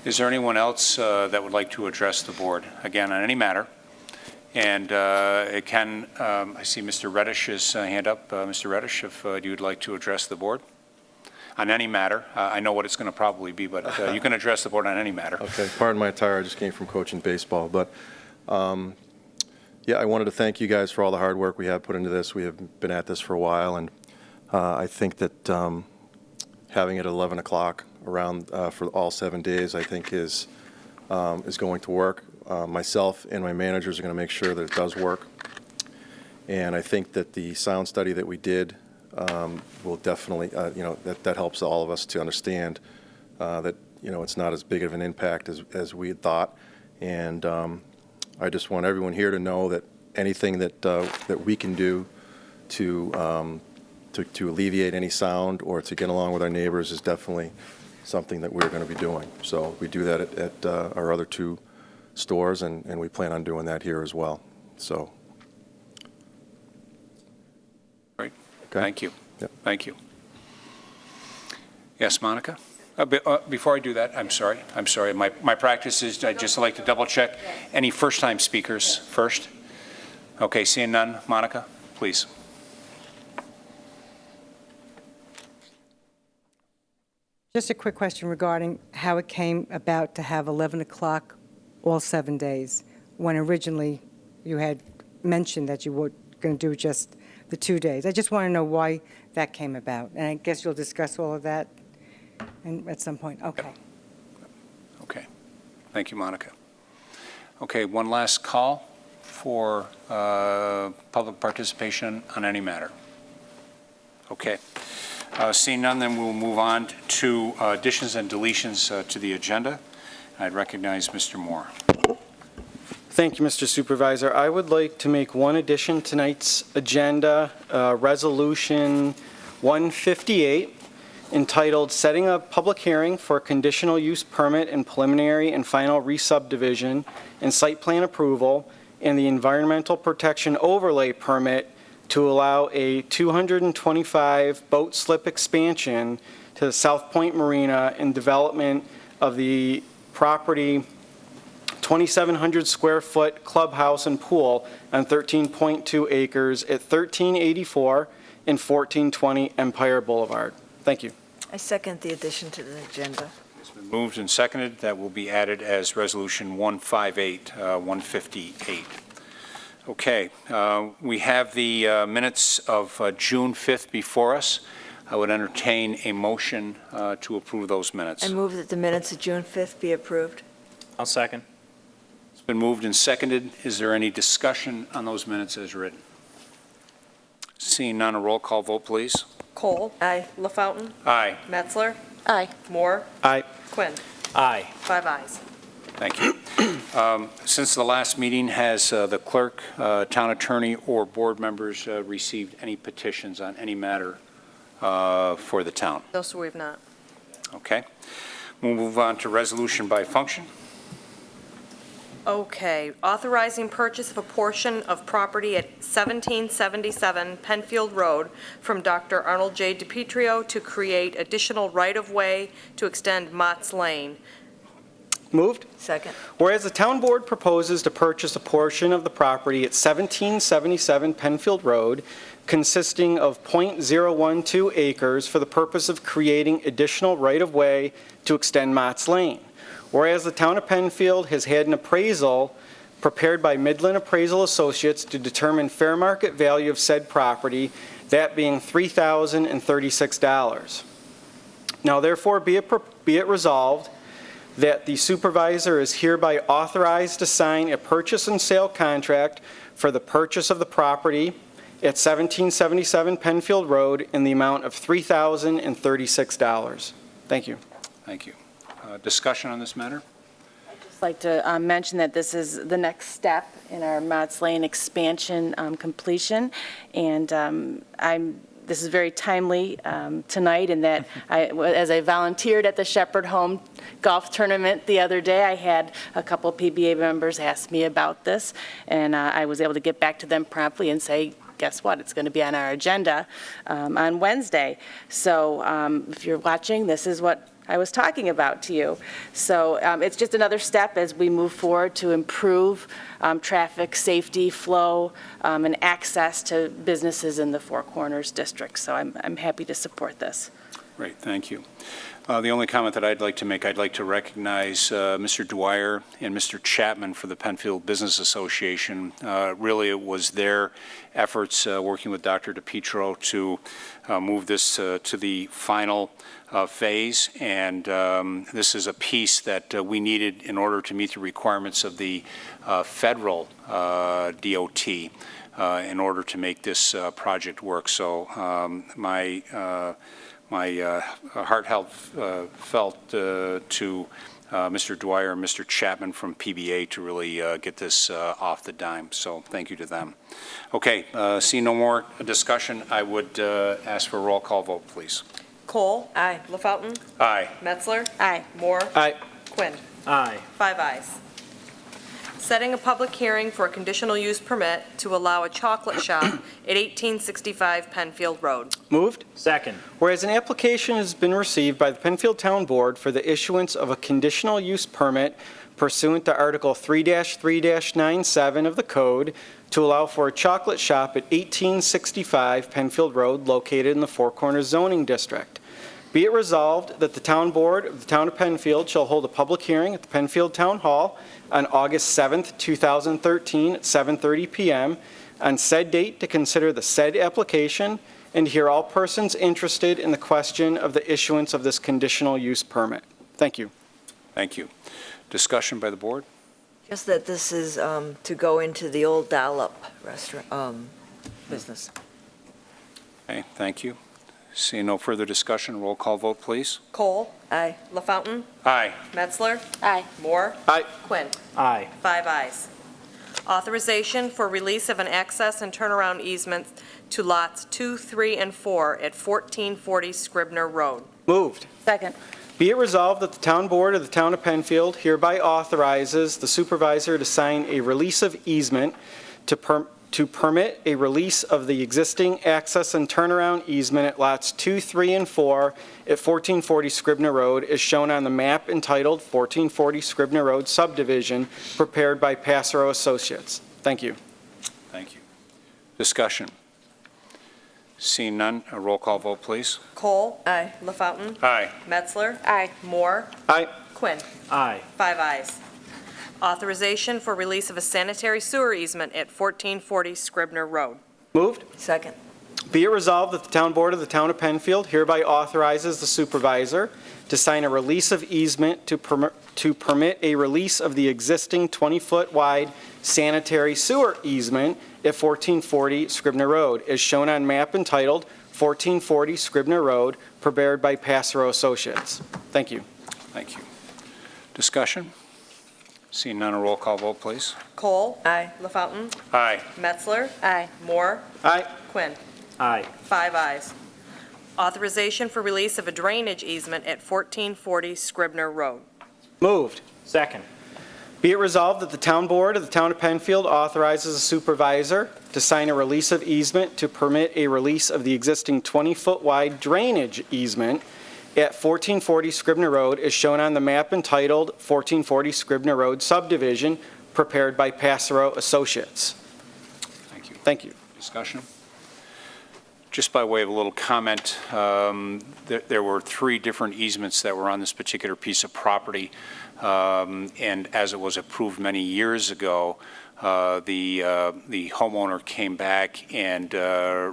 Is there anyone else that would like to address the board, again, on any matter? And I see Mr. Reddish's hand up. Mr. Reddish, if you'd like to address the board on any matter. I know what it's going to probably be, but you can address the board on any matter. Okay, pardon my attire, I just came from coaching baseball, but I wanted to thank you guys for all the hard work we have put into this. We have been at this for a while, and I think that having it at 11 o'clock around for all 7 days, I think is going to work. Myself and my managers are going to make sure that it does work, and I think that the sound study that we did will definitely, that helps all of us to understand that, it's not as big of an impact as we had thought. And I just want everyone here to know that anything that we can do to alleviate any sound or to get along with our neighbors is definitely something that we're going to be doing. So we do that at our other two stores, and we plan on doing that here as well. So. Great. Okay. Thank you. Yep. Thank you. Yes, Monica? Before I do that, I'm sorry. My practice is I'd just like to double check any first-time speakers first. Okay, seeing none. Monica, please. Just a quick question regarding how it came about to have 11 o'clock all 7 days, when originally you had mentioned that you were going to do just the 2 days. I just want to know why that came about, and I guess you'll discuss all of that at some point. Okay. Okay. Thank you, Monica. Okay, one last call for public participation on any matter. Okay. Seeing none, then we'll move on to additions and deletions to the agenda. I'd recognize Mr. Moore. Thank you, Mr. Supervisor. I would like to make one addition to tonight's agenda, Resolution 158, entitled Setting a Public Hearing for Conditional Use Permit and Preliminary and Final Re-Subdivision and Site Plan Approval and the Environmental Protection Overlay Permit to allow a 225 boat slip expansion to the South Point Marina and development of the property 2,700 square foot clubhouse and pool on 13.2 acres at 1384 and 1420 Empire Boulevard. Thank you. I second the addition to the agenda. It's been moved and seconded. That will be added as Resolution 158. Okay, we have the minutes of June 5th before us. I would entertain a motion to approve those minutes. I move that the minutes of June 5th be approved. I'll second. It's been moved and seconded. Is there any discussion on those minutes as written? Seeing none, a roll call vote, please. Cole. Aye. LaFountain. Aye. Metzler. Aye. Moore. Aye. Quinn. Aye. 5 ayes. Thank you. Since the last meeting, has the clerk, town attorney, or board members received any petitions on any matter for the town? Those we've not. Okay. We'll move on to resolution by function. Okay, authorizing purchase of a portion of property at 1777 Penfield Road from Dr. Arnold J. DiPietro to create additional right-of-way to extend Mott's Lane. Moved. Second. Whereas the town board proposes to purchase a portion of the property at 1777 Penfield Road consisting of .012 acres for the purpose of creating additional right-of-way to extend Mott's Lane. Whereas the town of Penfield has had an appraisal prepared by Midland Appraisal Associates to determine fair market value of said property, that being $3,036. Now therefore be it resolved that the supervisor is hereby authorized to sign a purchase and sale contract for the purchase of the property at 1777 Penfield Road in the amount of $3,036. Thank you. Thank you. Discussion on this matter? I'd just like to mention that this is the next step in our Mott's Lane expansion completion, and this is very timely tonight in that as I volunteered at the Shepherd Home Golf Tournament the other day, I had a couple PBA members ask me about this, and I was able to get back to them promptly and say, guess what, it's going to be on our agenda on Wednesday. So if you're watching, this is what I was talking about to you. So it's just another step as we move forward to improve traffic, safety, flow, and access to businesses in the Four Corners district. So I'm happy to support this. Great, thank you. The only comment that I'd like to make, I'd like to recognize Mr. Dwyer and Mr. Chapman for the Penfield Business Association. Really, it was their efforts working with Dr. DiPietro to move this to the final phase, and this is a piece that we needed in order to meet the requirements of the federal DOT in order to make this project work. So my heart felt to Mr. Dwyer and Mr. Chapman from PBA to really get this off the dime. So thank you to them. Okay, seeing no more discussion, I would ask for a roll call vote, please. Cole? Aye. LaFountain? Aye. Metzler? Aye. Moore? Aye. Quinn? Aye. 5 ayes. Setting a public hearing for a conditional use permit to allow a chocolate shop at 1865 Penfield Road. Moved. Second. Whereas an application has been received by the Penfield Town Board for the issuance of a conditional use permit pursuant to Article 3-3-97 of the Code to allow for a chocolate shop at 1865 Penfield Road located in the Four Corners zoning district. Be it resolved that the Town Board of the Town of Penfield shall hold a public hearing at the Penfield Town Hall on August 7th, 2013 at 7:30 p.m. on said date to consider the said application and hear all persons interested in the question of the issuance of this conditional use permit. Thank you. Thank you. Discussion by the board? Just that this is to go into the old Dollop restaurant business. Okay, thank you. Seeing no further discussion, roll call vote, please. Cole? Aye. LaFountain? Aye. Metzler? Aye. Moore? Aye. Quinn? Aye. 5 ayes. Authorization for release of an access and turnaround easement to lots 2, 3, and 4 at 1440 Scribner Road. Moved. Second. Be it resolved that the Town Board of the Town of Penfield hereby authorizes the supervisor to sign a release of easement to permit a release of the existing access and turnaround easement at lots 2, 3, and 4 at 1440 Scribner Road as shown on the map entitled 1440 Scribner Road Subdivision prepared by Passero Associates. Thank you. Thank you. Discussion. Seeing none, a roll call vote, please. Cole? Aye. LaFountain? Aye. Metzler? Aye. Moore? Aye. Quinn? Aye. 5 ayes. Authorization for release of a sanitary sewer easement at 1440 Scribner Road. Moved. Second. Be it resolved that the Town Board of the Town of Penfield hereby authorizes the supervisor to sign a release of easement to permit a release of the existing 20-foot wide sanitary sewer easement at 1440 Scribner Road, as shown on map entitled 1440 Scribner Road, prepared by Passero Associates. Thank you. Thank you. Discussion. Seeing none, a roll call vote, please. Cole? Aye. LaFountain? Aye. Metzler? Aye. Moore? Aye. Quinn? Aye. 5 ayes. Authorization for release of a drainage easement at 1440 Scribner Road. Moved. Second. Be it resolved that the Town Board of the Town of Penfield authorizes a supervisor to sign a release of easement to permit a release of the existing 20-foot wide drainage easement at 1440 Scribner Road as shown on the map entitled 1440 Scribner Road Subdivision, prepared by Passero Associates. Thank you. Thank you. Discussion? Just by way of a little comment, there were 3 different easements that were on this particular piece of property, and as it was approved many years ago, the homeowner came back and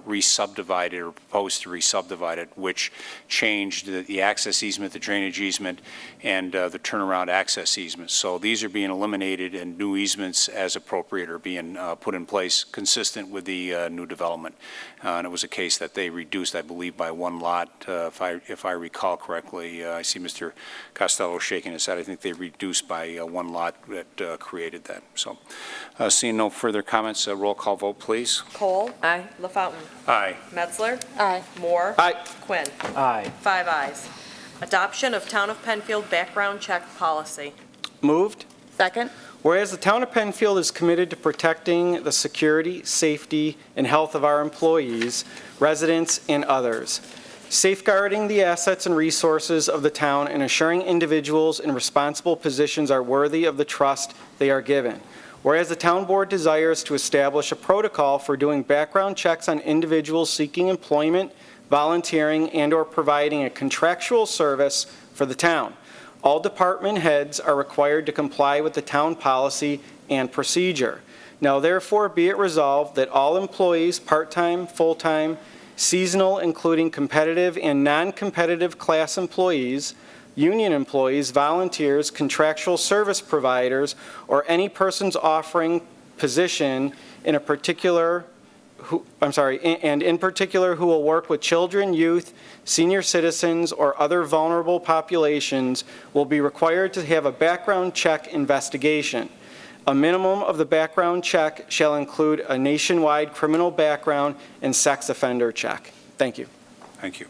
re-subdivided or proposed to re-subdivide it, which changed the access easement, the drainage easement, and the turnaround access easement. So these are being eliminated and new easements as appropriate are being put in place consistent with the new development. And it was a case that they reduced, I believe, by 1 lot, if I recall correctly. I see Mr. Costello shaking his head. I think they reduced by 1 lot that created that. So. Seeing no further comments, roll call vote, please. Cole. Aye. LaFountain. Aye. Metzler. Aye. Moore. Aye. Quinn. Aye. 5 ayes. Adoption of Town of Penfield background check policy. Moved. Second. Whereas the Town of Penfield is committed to protecting the security, safety, and health of our employees, residents, and others, safeguarding the assets and resources of the town and assuring individuals in responsible positions are worthy of the trust they are given. Whereas the Town Board desires to establish a protocol for doing background checks on individuals seeking employment, volunteering, and/or providing a contractual service for the town. All department heads are required to comply with the town policy and procedure. Now therefore be it resolved that all employees, part-time, full-time, seasonal, including competitive and non-competitive class employees, union employees, volunteers, contractual service providers, or any persons offering position in a particular, in particular who will work with children, youth, senior citizens, or other vulnerable populations will be required to have a background check investigation. A minimum of the background check shall include a nationwide criminal background and sex offender check. Thank you. Thank you.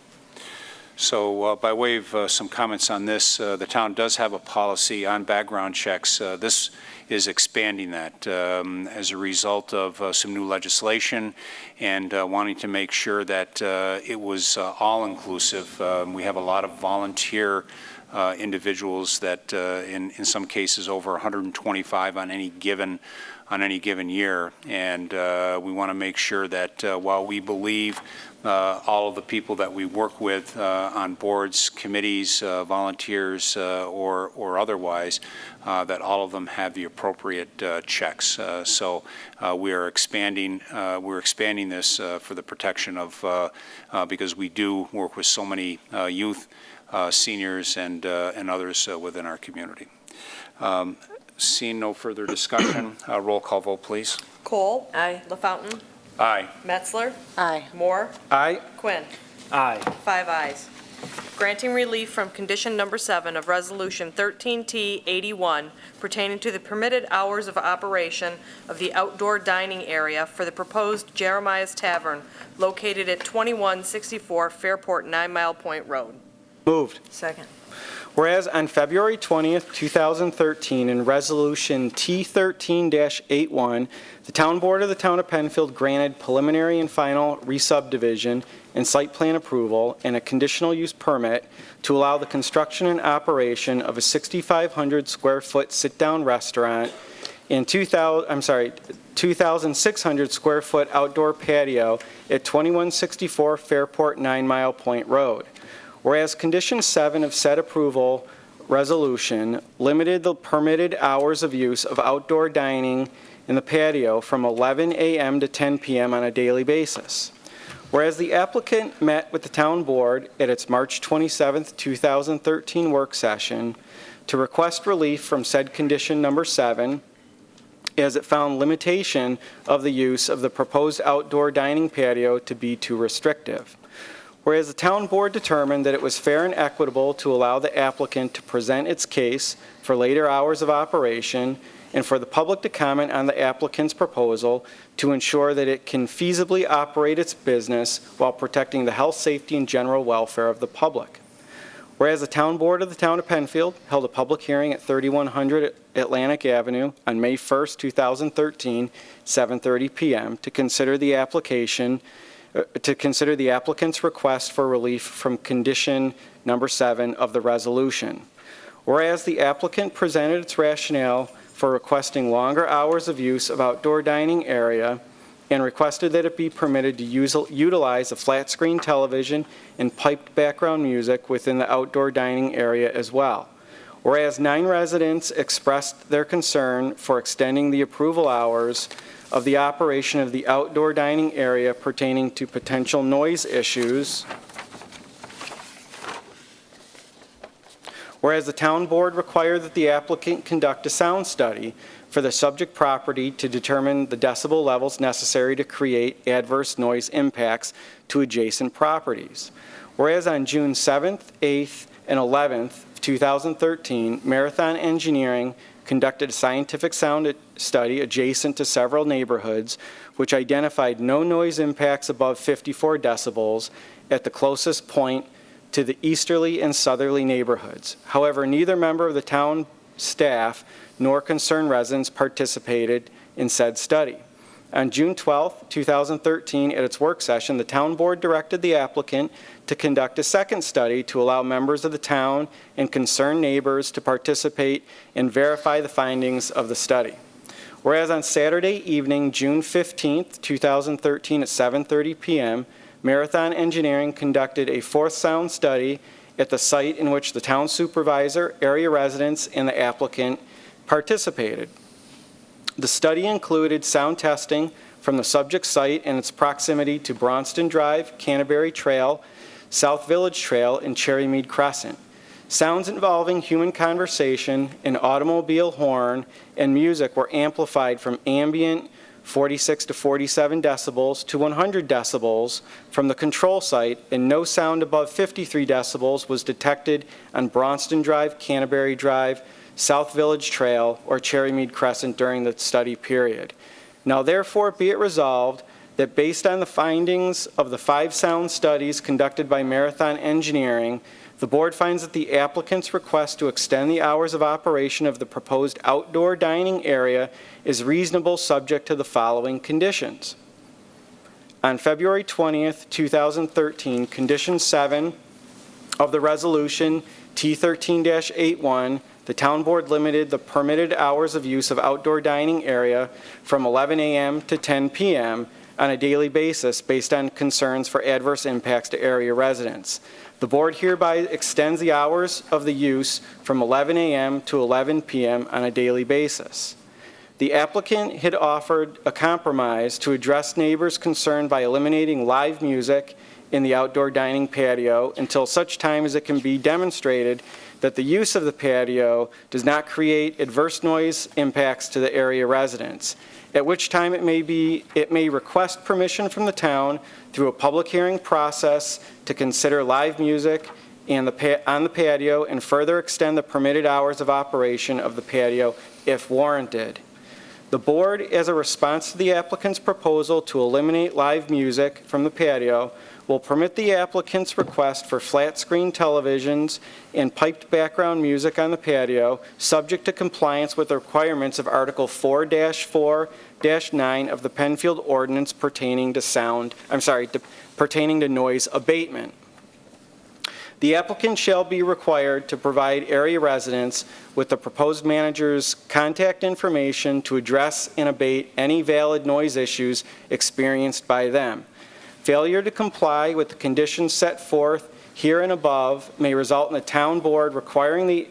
So by way of some comments on this, the town does have a policy on background checks. This is expanding that as a result of some new legislation and wanting to make sure that it was all-inclusive. We have a lot of volunteer individuals that in some cases over 125 on any given year, and we want to make sure that while we believe all of the people that we work with on boards, committees, volunteers, or otherwise, that all of them have the appropriate checks. So we're expanding this for the protection of because we do work with so many youth, seniors, and others within our community. Seeing no further discussion, roll call vote, please. Cole. Aye. LaFountain. Aye. Metzler. Aye. Moore. Aye. Quinn. Aye. 5 ayes. Granting relief from condition number 7 of Resolution 13T81 pertaining to the permitted hours of operation of the outdoor dining area for the proposed Jeremiah's Tavern located at 2164 Fairport 9 Mile Point Road. Moved. Second. Whereas on February 20th, 2013, in Resolution T13-81, the Town Board of the Town of Penfield granted preliminary and final re-subdivision and site plan approval and a conditional use permit to allow the construction and operation of a 6,500 square foot sit-down restaurant and 2,600 square foot outdoor patio at 2164 Fairport 9 Mile Point Road. Whereas Condition 7 of said approval resolution limited the permitted hours of use of outdoor dining in the patio from 11 a.m. to 10 p.m. on a daily basis. Whereas the applicant met with the Town Board at its March 27, 2013 work session to request relief from said Condition number 7, as it found limitation of the use of the proposed outdoor dining patio to be too restrictive. Whereas the Town Board determined that it was fair and equitable to allow the applicant to present its case for later hours of operation and for the public to comment on the applicant's proposal to ensure that it can feasibly operate its business while protecting the health, safety, and general welfare of the public. Whereas the Town Board of the Town of Penfield held a public hearing at 3100 Atlantic Avenue on May 1st, 2013, 7:30 p.m. to consider the applicant's request for relief from condition number 7 of the resolution. Whereas the applicant presented its rationale for requesting longer hours of use of outdoor dining area and requested that it be permitted to utilize a flat-screen television and piped background music within the outdoor dining area as well. Whereas 9 residents expressed their concern for extending the approval hours of the operation of the outdoor dining area pertaining to potential noise issues. Whereas the town board required that the applicant conduct a sound study for the subject property to determine the decibel levels necessary to create adverse noise impacts to adjacent properties. Whereas on June 7th, 8th, and 11th, 2013, Marathon Engineering conducted a scientific sound study adjacent to several neighborhoods, which identified no noise impacts above 54 decibels at the closest point to the easterly and southerly neighborhoods. However, neither member of the town staff nor concerned residents participated in said study. On June 12, 2013, at its work session, the town board directed the applicant to conduct a second study to allow members of the town and concerned neighbors to participate and verify the findings of the study. Whereas on Saturday evening, June 15, 2013, at 7:30 p.m., Marathon Engineering conducted a fourth sound study at the site in which the town supervisor, area residents, and the applicant participated. The study included sound testing from the subject site and its proximity to Braunston Drive, Canterbury Trail, South Village Trail, and Cherrymead Crescent. Sounds involving human conversation, an automobile horn, and music were amplified from ambient 46 to 47 decibels to 100 decibels from the control site, and no sound above 53 decibels was detected on Braunston Drive, Canterbury Drive, South Village Trail, or Cherrymead Crescent during the study period. Now therefore be it resolved that based on the findings of the 5 sound studies conducted by Marathon Engineering, the board finds that the applicant's request to extend the hours of operation of the proposed outdoor dining area is reasonable, subject to the following conditions. On February 20th, 2013, Condition 7 of the resolution T13-81, the town board limited the permitted hours of use of outdoor dining area from 11 a.m. to 10 p.m. on a daily basis based on concerns for adverse impacts to area residents. The board hereby extends the hours of the use from 11 a.m. to 11 p.m. on a daily basis. The applicant had offered a compromise to address neighbors' concern by eliminating live music in the outdoor dining patio until such time as it can be demonstrated that the use of the patio does not create adverse noise impacts to the area residents, at which time it may request permission from the town through a public hearing process to consider live music on the patio and further extend the permitted hours of operation of the patio if warranted. The board, as a response to the applicant's proposal to eliminate live music from the patio, will permit the applicant's request for flat-screen televisions and piped background music on the patio, subject to compliance with the requirements of Article 4-4-9 of the Penfield Ordinance pertaining to pertaining to noise abatement. The applicant shall be required to provide area residents with the proposed manager's contact information to address and abate any valid noise issues experienced by them. Failure to comply with the conditions set forth here and above may result in the town board requiring a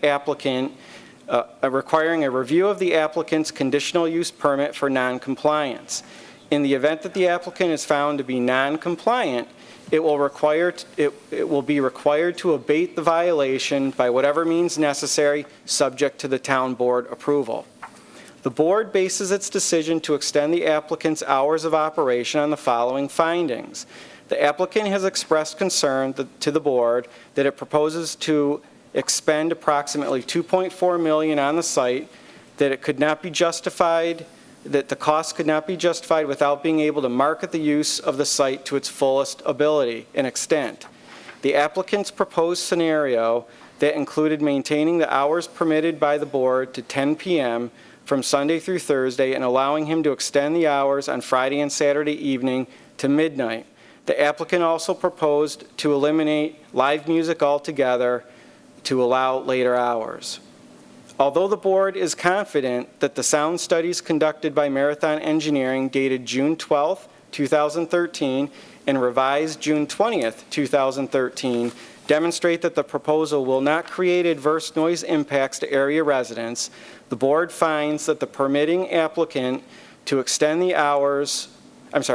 review of the applicant's conditional use permit for non-compliance. In the event that the applicant is found to be non-compliant, it will be required to abate the violation by whatever means necessary, subject to the town board approval. The board bases its decision to extend the applicant's hours of operation on the following findings. The applicant has expressed concern to the board that it proposes to expend approximately $2.4 million on the site, that it could not be justified, that the cost could not be justified without being able to market the use of the site to its fullest ability and extent. The applicant's proposed scenario that included maintaining the hours permitted by the board to 10 p.m. from Sunday through Thursday and allowing him to extend the hours on Friday and Saturday evening to midnight. The applicant also proposed to eliminate live music altogether to allow later hours. Although the board is confident that the sound studies conducted by Marathon Engineering dated June 12, 2013, and revised June 20th, 2013, demonstrate that the proposal will not create adverse noise impacts to area residents, the board finds that permitting the applicant to extend the hours of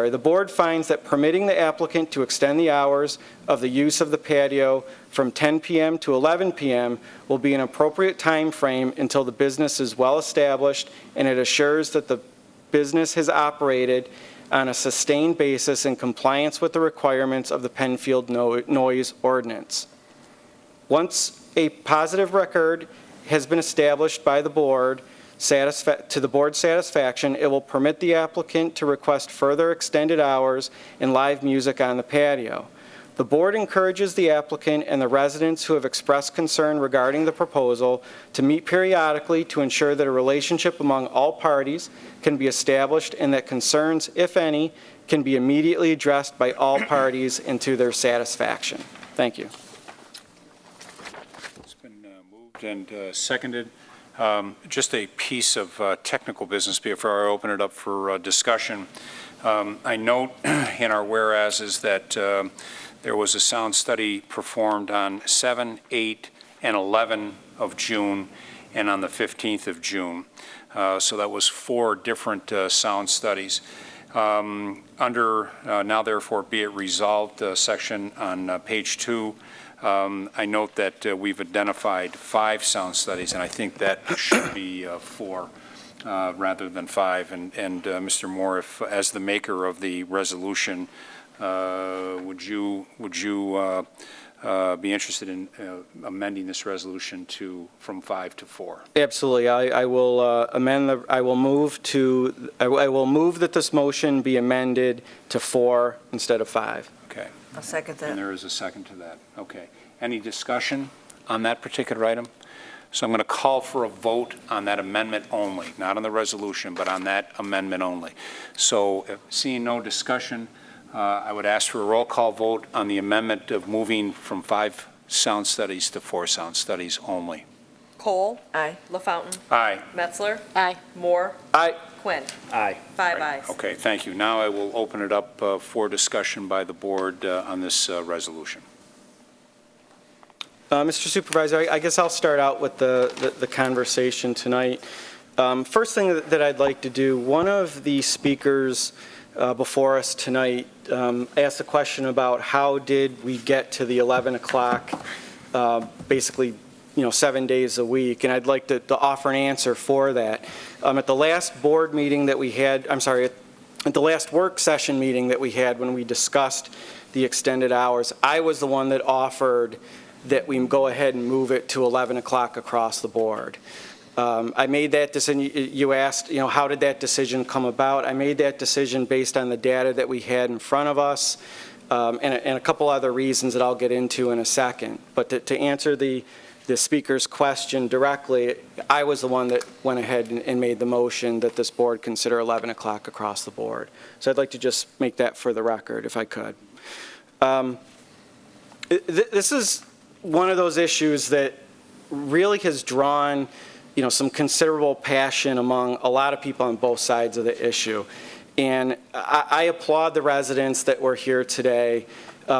the use of the patio from 10 p.m. to 11 p.m. will be an appropriate time frame until the business is well established and it assures that the business has operated on a sustained basis in compliance with the requirements of the Penfield noise ordinance. Once a positive record has been established by the board to the board's satisfaction, it will permit the applicant to request further extended hours and live music on the patio. The board encourages the applicant and the residents who have expressed concern regarding the proposal to meet periodically to ensure that a relationship among all parties can be established and that concerns, if any, can be immediately addressed by all parties and to their satisfaction. Thank you. It's been moved and seconded. Just a piece of technical business before I open it up for discussion. I note in our whereases that there was a sound study performed on 7, 8, and 11 of June and on the 15th of June. So that was 4 different sound studies. Under now therefore be it resolved section on page 2, I note that we've identified 5 sound studies, and I think that should be 4 rather than 5. And Mr. Moore, if, as the maker of the resolution, would you be interested in amending this resolution from 5 to 4? Absolutely. I will amend I will move that this motion be amended to 4 instead of 5. Okay. I'll second that. And there is a second to that. Okay. Any discussion on that particular item? So I'm going to call for a vote on that amendment only, not on the resolution, but on that amendment only. So seeing no discussion, I would ask for a roll call vote on the amendment of moving from 5 sound studies to 4 sound studies only. Cole? Aye. LaFountain? Aye. Metzler? Aye. Moore? Aye. Quinn? Aye. 5 ayes. Okay, thank you. Now I will open it up for discussion by the board on this resolution. Mr. Supervisor, I guess I'll start out with the conversation tonight. First thing that I'd like to do, one of the speakers before us tonight asked a question about how did we get to the 11 o'clock, basically, 7 days a week, and I'd like to offer an answer for that. At the last board meeting that we had, at the last work session meeting that we had when we discussed the extended hours, I was the one that offered that we go ahead and move it to 11 o'clock across the board. I made that decision. You asked, how did that decision come about? I made that decision based on the data that we had in front of us and a couple other reasons that I'll get into in a second. But to answer the speaker's question directly, I was the one that went ahead and made the motion that this board consider 11 o'clock across the board. So I'd like to just make that for the record, if I could. This is one of those issues that really has drawn some considerable passion among a lot of people on both sides of the issue. And I applaud the residents that were here today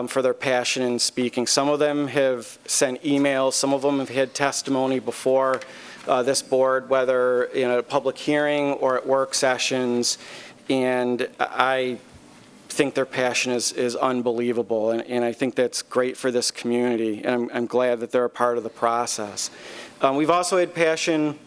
for their passion in speaking. Some of them have sent emails. Some of them have had testimony before this board, whether in a public hearing or at work sessions. And I think their passion is unbelievable. And I think that's great for this community. And I'm glad that they're a part of the process. We've also had passion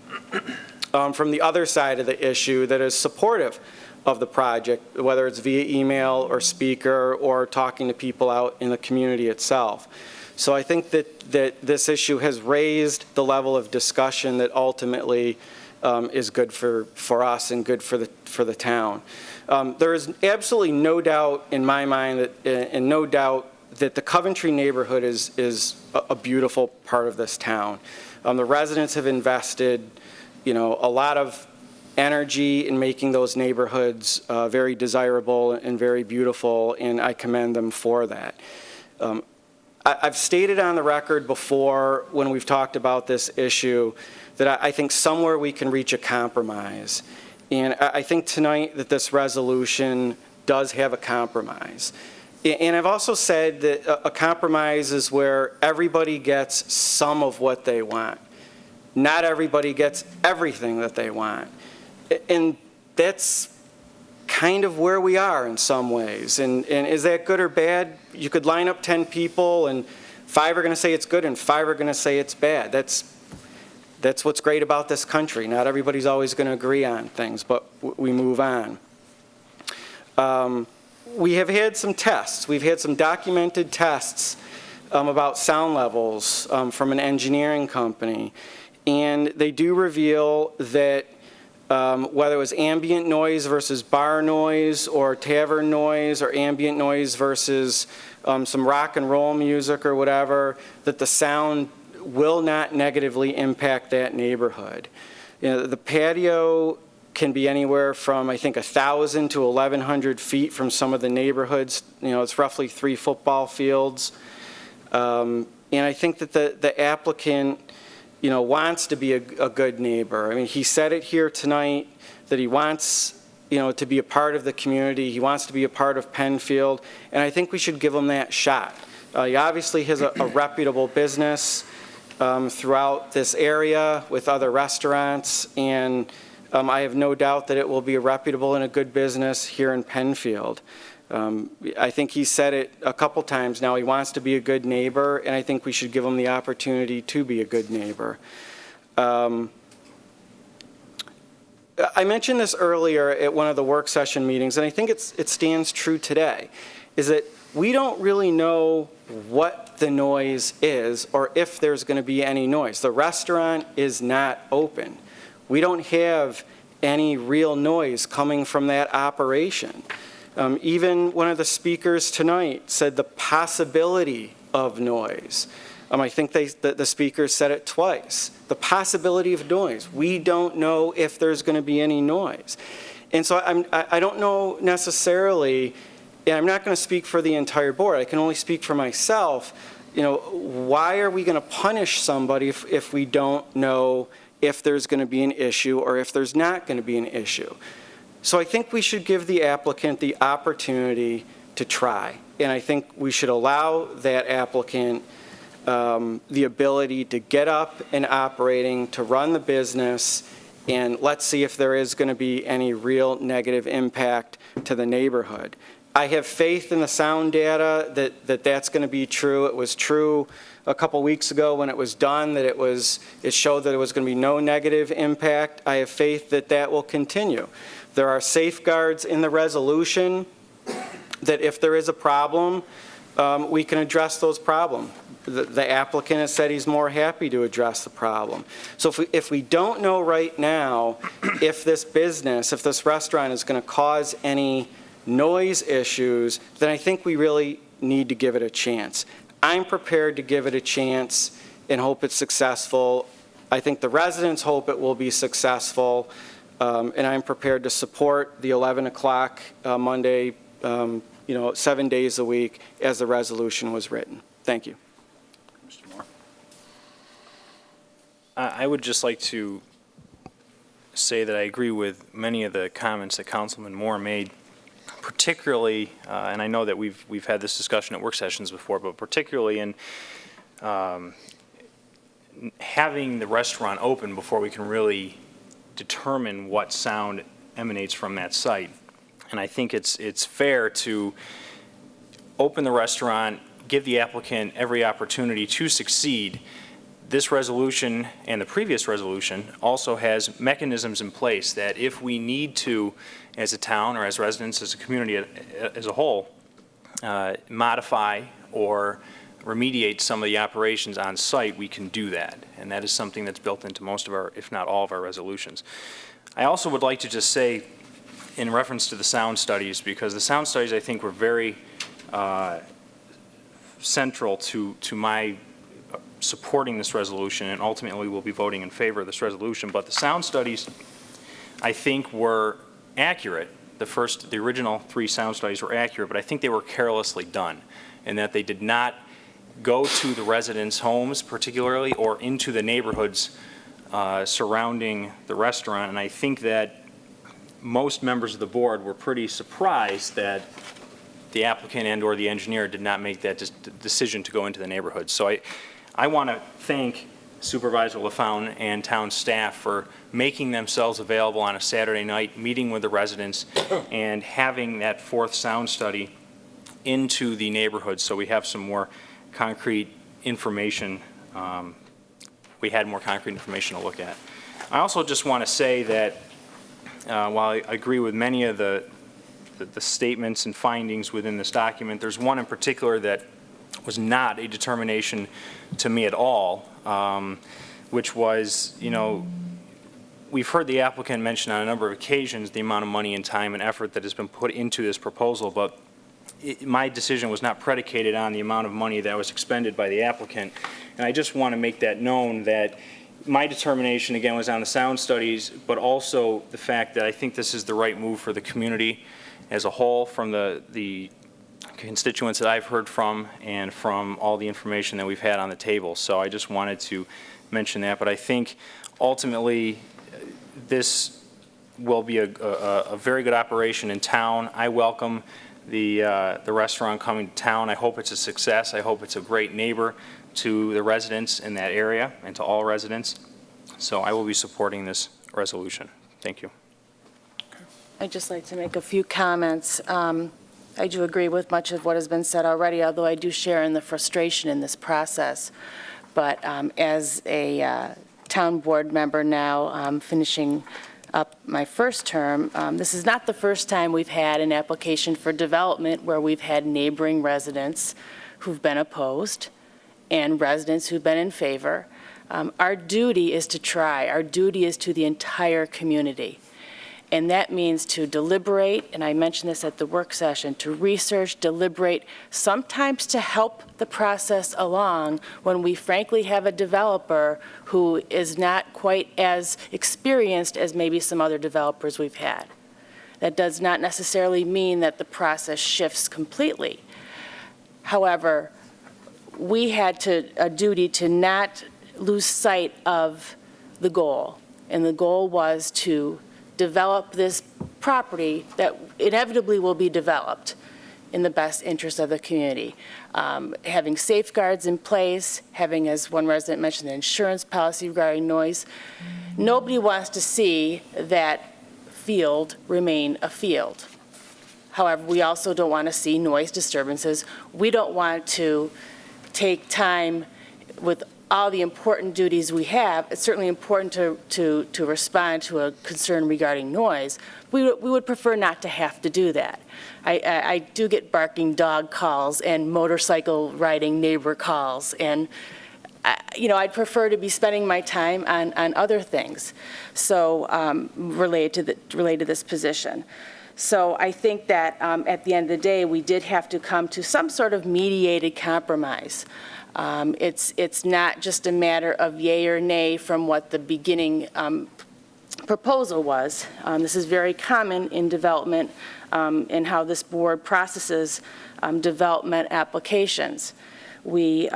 from the other side of the issue that is supportive of the project, whether it's via email or speaker or talking to people out in the community itself. So I think that this issue has raised the level of discussion that ultimately is good for us and good for the town. There is absolutely no doubt in my mind that, and no doubt that the Coventry neighborhood is a beautiful part of this town. The residents have invested, a lot of energy in making those neighborhoods very desirable and very beautiful, and I commend them for that. I've stated on the record before when we've talked about this issue that I think somewhere we can reach a compromise. And I think tonight that this resolution does have a compromise. And I've also said that a compromise is where everybody gets some of what they want. Not everybody gets everything that they want. And that's kind of where we are in some ways. And is that good or bad? You could line up 10 people and 5 are going to say it's good and 5 are going to say it's bad. That's what's great about this country. Not everybody's always going to agree on things, but we move on. We have had some tests. We've had some documented tests about sound levels from an engineering company. And they do reveal that whether it was ambient noise versus bar noise or tavern noise or ambient noise versus some rock and roll music or whatever, that the sound will not negatively impact that neighborhood. The patio can be anywhere from, I think, 1,000 to 1,100 feet from some of the neighborhoods. It's roughly 3 football fields. And I think that the applicant, wants to be a good neighbor. I mean, he said it here tonight that he wants, to be a part of the community. He wants to be a part of Penfield, and I think we should give him that shot. He obviously has a reputable business throughout this area with other restaurants, and I have no doubt that it will be a reputable and a good business here in Penfield. I think he said it a couple times now. He wants to be a good neighbor, and I think we should give him the opportunity to be a good neighbor. I mentioned this earlier at one of the work session meetings, and I think it stands true today, is that we don't really know what the noise is or if there's going to be any noise. The restaurant is not open. We don't have any real noise coming from that operation. Even one of the speakers tonight said the possibility of noise. I think the speakers said it twice. The possibility of noise. We don't know if there's going to be any noise. And so I don't know necessarily, and I'm not going to speak for the entire board. I can only speak for myself. Why are we going to punish somebody if we don't know if there's going to be an issue or if there's not going to be an issue? So I think we should give the applicant the opportunity to try. And I think we should allow that applicant the ability to get up and operating, to run the business, and let's see if there is going to be any real negative impact to the neighborhood. I have faith in the sound data that's going to be true. It was true a couple weeks ago when it was done, that it showed that there was going to be no negative impact. I have faith that that will continue. There are safeguards in the resolution that if there is a problem, we can address those problems. The applicant has said he's more happy to address the problem. So if we don't know right now if this restaurant is going to cause any noise issues, then I think we really need to give it a chance. I'm prepared to give it a chance and hope it's successful. I think the residents hope it will be successful, and I'm prepared to support the 11 o'clock Monday, 7 days a week as the resolution was written. Thank you. Mr. Moore. I would just like to say that I agree with many of the comments that Councilman Moore made, particularly, and I know that we've had this discussion at work sessions before, but particularly in having the restaurant open before we can really determine what sound emanates from that site. And I think it's fair to open the restaurant, give the applicant every opportunity to succeed. This resolution and the previous resolution also has mechanisms in place that if we need to, as a town or as residents, as a community as a whole, modify or remediate some of the operations on site, we can do that. And that is something that's built into most of our, if not all of our resolutions. I also would like to just say, in reference to the sound studies, because the sound studies I think were very central to my supporting this resolution, and ultimately will be voting in favor of this resolution. But the sound studies, I think, were accurate. The original 3 sound studies were accurate, but I think they were carelessly done, and that they did not go to the residents' homes particularly, or into the neighborhoods surrounding the restaurant. And I think that most members of the board were pretty surprised that the applicant and or the engineer did not make that decision to go into the neighborhood. So I want to thank Supervisor LaFountain and town staff for making themselves available on a Saturday night, meeting with the residents, and having that 4th sound study into the neighborhood, so we have some more concrete information. We had more concrete information to look at. I also just want to say that while I agree with many of the statements and findings within this document, there's one in particular that was not a determination to me at all, which was, we've heard the applicant mention on a number of occasions the amount of money and time and effort that has been put into this proposal, but my decision was not predicated on the amount of money that was expended by the applicant. And I just want to make that known, that my determination, again, was on the sound studies, but also the fact that I think this is the right move for the community as a whole, from the constituents that I've heard from, and from all the information that we've had on the table. So I just wanted to mention that. But I think ultimately this will be a very good operation in town. I welcome the restaurant coming to town. I hope it's a success. I hope it's a great neighbor to the residents in that area and to all residents. So I will be supporting this resolution. Thank you. I'd just like to make a few comments. I do agree with much of what has been said already, although I do share in the frustration in this process. But as a town board member now, finishing up my first term, this is not the first time we've had an application for development where we've had neighboring residents who've been opposed and residents who've been in favor. Our duty is to try. Our duty is to the entire community. And that means to deliberate, and I mentioned this at the work session, to research, deliberate, sometimes to help the process along when we frankly have a developer who is not quite as experienced as maybe some other developers we've had. That does not necessarily mean that the process shifts completely. However, we had a duty to not lose sight of the goal, and the goal was to develop this property that inevitably will be developed in the best interest of the community. Having safeguards in place, having, as one resident mentioned, the insurance policy regarding noise. Nobody wants to see that field remain a field. However, we also don't want to see noise disturbances. We don't want to take time with all the important duties we have. It's certainly important to respond to a concern regarding noise. We would prefer not to have to do that. I do get barking dog calls and motorcycle riding neighbor calls, and I'd prefer to be spending my time on other things, so related to this position. So I think that at the end of the day, we did have to come to some sort of mediated compromise. It's not just a matter of yay or nay from what the beginning proposal was. This is very common in development in how this board processes development applications. We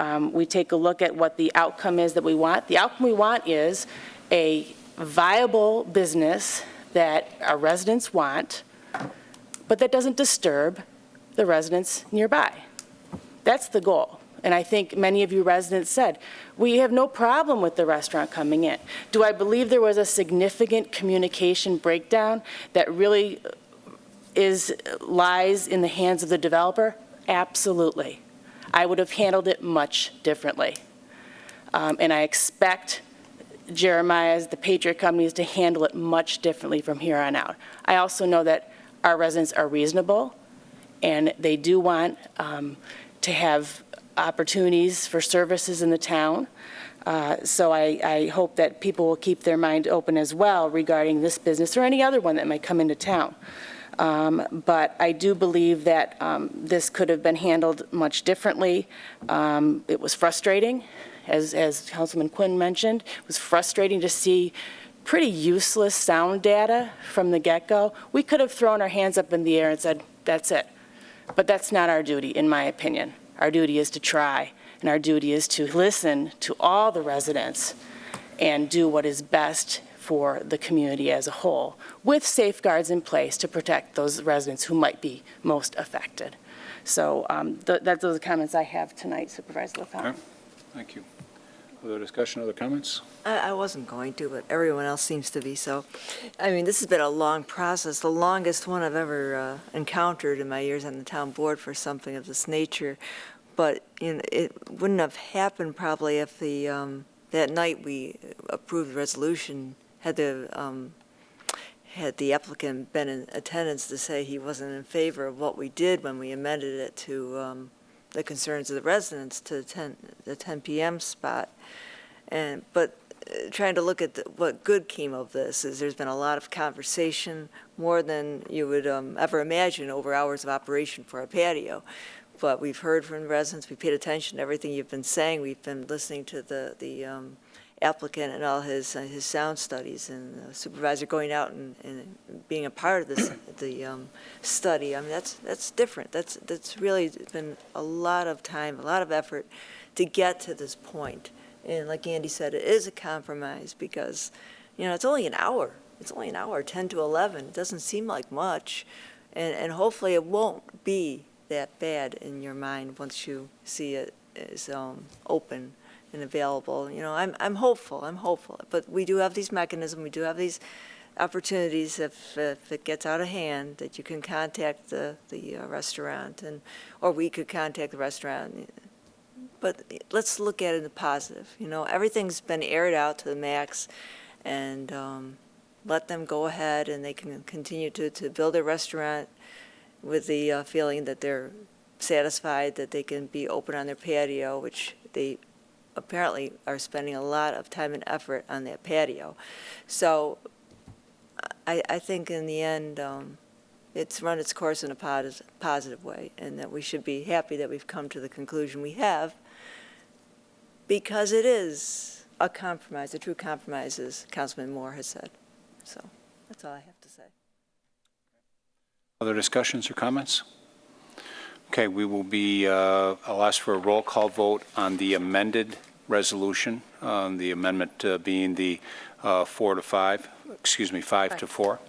take a look at what the outcome is that we want. The outcome we want is a viable business that our residents want, but that doesn't disturb the residents nearby. That's the goal. And I think many of you residents said, we have no problem with the restaurant coming in. Do I believe there was a significant communication breakdown that really lies in the hands of the developer? Absolutely. I would have handled it much differently. And I expect Jeremiah's, the Patriot companies, to handle it much differently from here on out. I also know that our residents are reasonable, and they do want to have opportunities for services in the town. So I hope that people will keep their mind open as well regarding this business or any other one that might come into town. But I do believe that this could have been handled much differently. It was frustrating, as Councilman Quinn mentioned. It was frustrating to see pretty useless sound data from the get-go. We could have thrown our hands up in the air and said, that's it. But that's not our duty, in my opinion. Our duty is to try, and our duty is to listen to all the residents and do what is best for the community as a whole, with safeguards in place to protect those residents who might be most affected. So those are the comments I have tonight, Supervisor LaFountain. Okay. Thank you. Other discussion, other comments? I wasn't going to, but everyone else seems to be, so. I mean, this has been a long process, the longest one I've ever encountered in my years on the town board for something of this nature. But it wouldn't have happened probably if that night we approved the resolution, had the applicant been in attendance to say he wasn't in favor of what we did when we amended it to the concerns of the residents to the 10 p.m. spot. But trying to look at what good came of this is there's been a lot of conversation, more than you would ever imagine over hours of operation for a patio. But we've heard from the residents, we paid attention to everything you've been saying. We've been listening to the applicant and all his sound studies, and the supervisor going out and being a part of this the study. I mean, that's different. That's really been a lot of time, a lot of effort to get to this point. And like Andy said, it is a compromise because, it's only an hour. It's only an hour, 10 to 11. It doesn't seem like much, and hopefully it won't be that bad in your mind once you see it as open and available. I'm hopeful, but we do have these mechanisms, we do have these opportunities if it gets out of hand that you can contact the restaurant, or we could contact the restaurant. But let's look at it in the positive. Everything's been aired out to the max, and let them go ahead and they can continue to build their restaurant with the feeling that they're satisfied that they can be open on their patio, which they apparently are spending a lot of time and effort on that patio. So I think in the end, it's run its course in a positive way, and that we should be happy that we've come to the conclusion we have, because it is a compromise, a true compromise, as Councilman Moore has said. So that's all I have to say. Other discussions or comments? Okay, we will be, I'll ask for a roll call vote on the amended resolution, the amendment being the 5 to 4.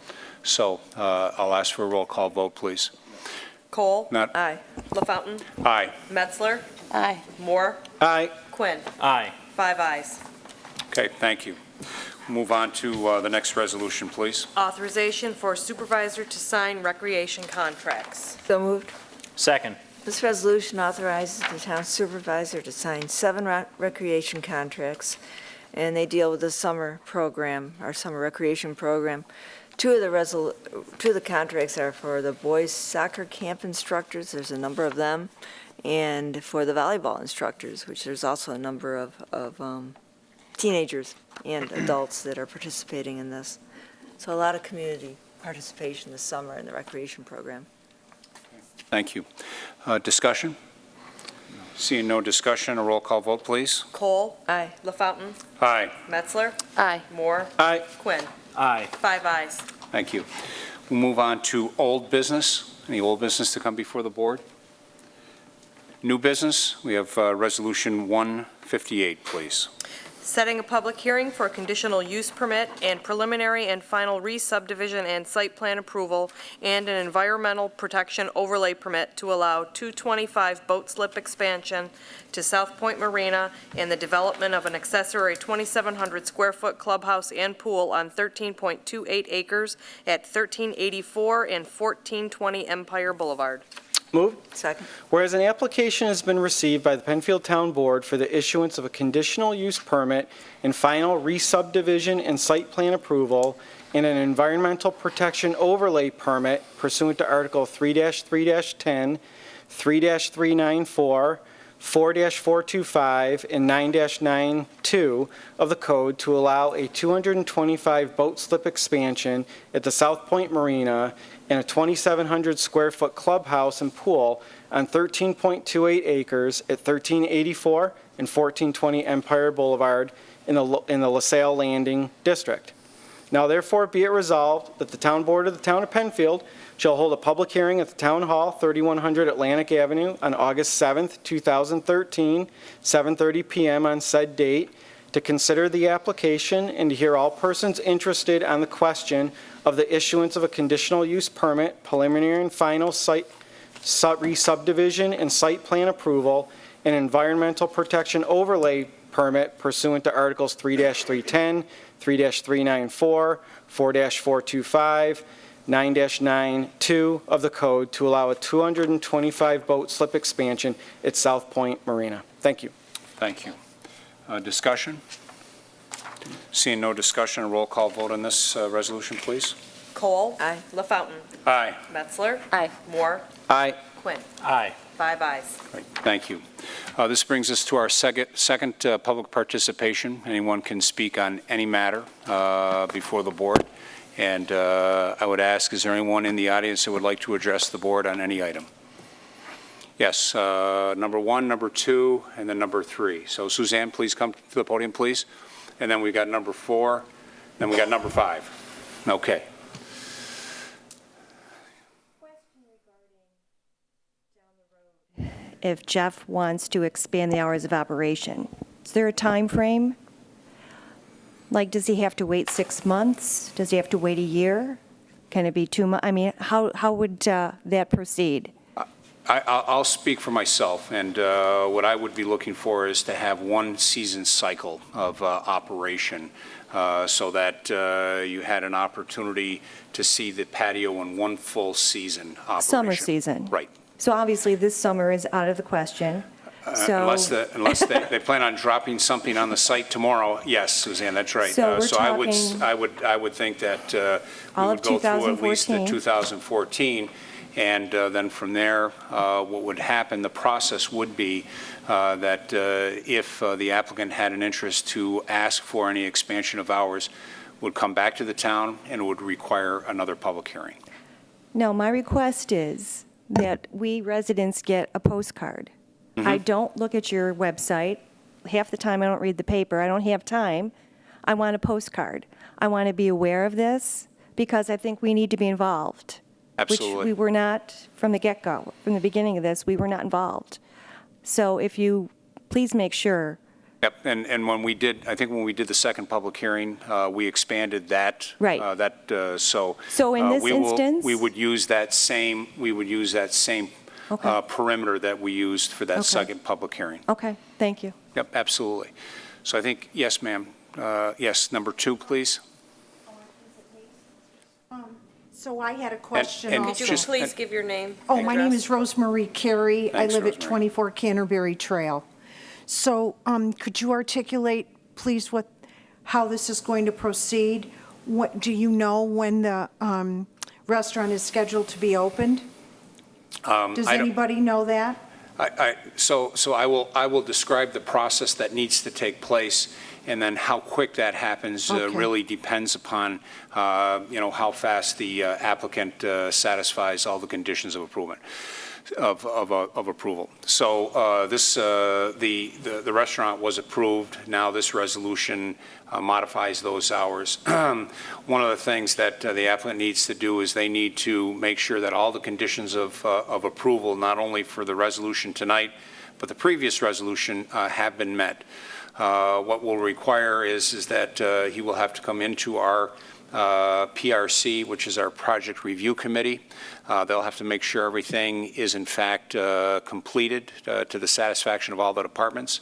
So I'll ask for a roll call vote, please. Cole? Not. Aye. LaFountain? Aye. Metzler? Aye. Moore? Aye. Quinn? Aye. 5 ayes. Okay, thank you. Move on to the next resolution, please. Authorization for supervisor to sign recreation contracts. So moved. Second. This resolution authorizes the town supervisor to sign 7 recreation contracts, and they deal with the summer program, our summer recreation program. Two of the contracts are for the boys soccer camp instructors, there's a number of them, and for the volleyball instructors, which there's also a number of teenagers and adults that are participating in this. So a lot of community participation this summer in the recreation program. Thank you. Discussion? Seeing no discussion, a roll call vote, please. Cole? Aye. LaFountain? Aye. Metzler? Aye. Moore? Aye. Quinn? Aye. 5 ayes. Thank you. We'll move on to old business. Any old business to come before the board? New business, we have Resolution 158, please. Setting a public hearing for a conditional use permit and preliminary and final re-subdivision and site plan approval and an environmental protection overlay permit to allow 225 boat slip expansion to South Point Marina and the development of an accessory 2,700 square foot clubhouse and pool on 13.28 acres at 1384 and 1420 Empire Boulevard. Moved. Second. Whereas an application has been received by the Penfield Town Board for the issuance of a conditional use permit and final re-subdivision and site plan approval and an environmental protection overlay permit pursuant to Article 3-3-10, 3-394, 4-425, and 9-92 of the code to allow a 225 boat slip expansion at the South Point Marina and a 2,700 square foot clubhouse and pool on 13.28 acres at 1384 and 1420 Empire Boulevard in the LaSalle Landing District. Now therefore be it resolved that the Town Board of the Town of Penfield shall hold a public hearing at the Town Hall, 3100 Atlantic Avenue on August 7th, 2013, 7:30 p.m. on said date, to consider the application and to hear all persons interested on the question of the issuance of a conditional use permit, preliminary and final site re-subdivision and site plan approval, and environmental protection overlay permit pursuant to Articles 3-310, 3-394, 4-425, 9-92 of the code to allow a 225 boat slip expansion at South Point Marina. Thank you. Thank you. Discussion? Seeing no discussion, a roll call vote on this resolution, please. Cole. Aye. LaFountain. Aye. Metzler. Aye. Moore. Aye. Quinn. Aye. 5 ayes. Right, thank you. This brings us to our second public participation. Anyone can speak on any matter before the board. And I would ask, is there anyone in the audience who would like to address the board on any item? Yes, number 1, number 2, and then number 3. So Suzanne, please come to the podium, please. And then we got number 4, then we got number 5. Okay. If Jeff wants to expand the hours of operation, is there a time frame? Like, does he have to wait 6 months? Does he have to wait a year? Can it be 2 months? I mean, how would that proceed? I'll speak for myself, and what I would be looking for is to have one season cycle of operation so that you had an opportunity to see the patio in one full season operation. Summer season. Right. So obviously, this summer is out of the question. So Unless they plan on dropping something on the site tomorrow, yes, Suzanne, that's right. So we're I would think that we all would of go through at least the 2014. 2014, and then from there, what would happen, the process would be that if the applicant had an interest to ask for any expansion of hours, would come back to the town and would require another public hearing. No, my request is that we residents get a postcard. I don't look at your website. Half the time I don't read the paper. I don't have time. I want a postcard. I want to be aware of this because I think we need to be involved. Absolutely. Which we were not from the get-go. From the beginning of this, we were not involved. So if you please make sure. Yep, and when we did, I think when we did the second public hearing, we expanded that. Right. So in this instance? we would use that same, Okay. perimeter that we used for that Okay. second public hearing. Okay, thank you. Yep, absolutely. So I think, yes, ma'am. Yes, number 2, please. So I had a question and also. Could you please give your name? Oh, my name address? is Rosemarie Carey. Thanks, I live at Rosemary. 24 Canterbury Trail. So could you articulate, please, how this is going to proceed? What, do you know when the restaurant is scheduled to be opened? Does anybody know that? So I will describe the process that needs to take place, and then how quick that happens Okay. really depends upon, how fast the applicant satisfies all the conditions of approval. So the restaurant was approved. Now this resolution modifies those hours. One of the things that the applicant needs to do is they need to make sure that all the conditions of approval, not only for the resolution tonight, but the previous resolution have been met. What we'll require is that he will have to come into our PRC, which is our Project Review Committee. They'll have to make sure everything is in fact completed to the satisfaction of all the departments.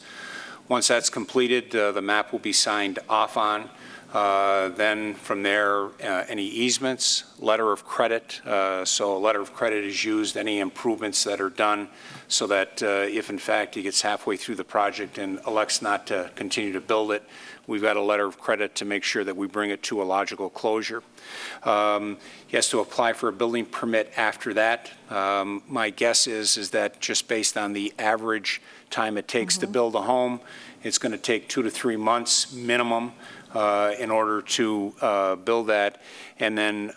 Once that's completed, the map will be signed off on. Then from there, any easements, letter of credit. So a letter of credit is used, any improvements that are done, so that if in fact he gets halfway through the project and elects not to continue to build it, we've got a letter of credit to make sure that we bring it to a logical closure. He has to apply for a building permit after that. My guess is that just based on the average time it takes to build a home, it's going to take 2 to 3 months minimum in order to build that, and then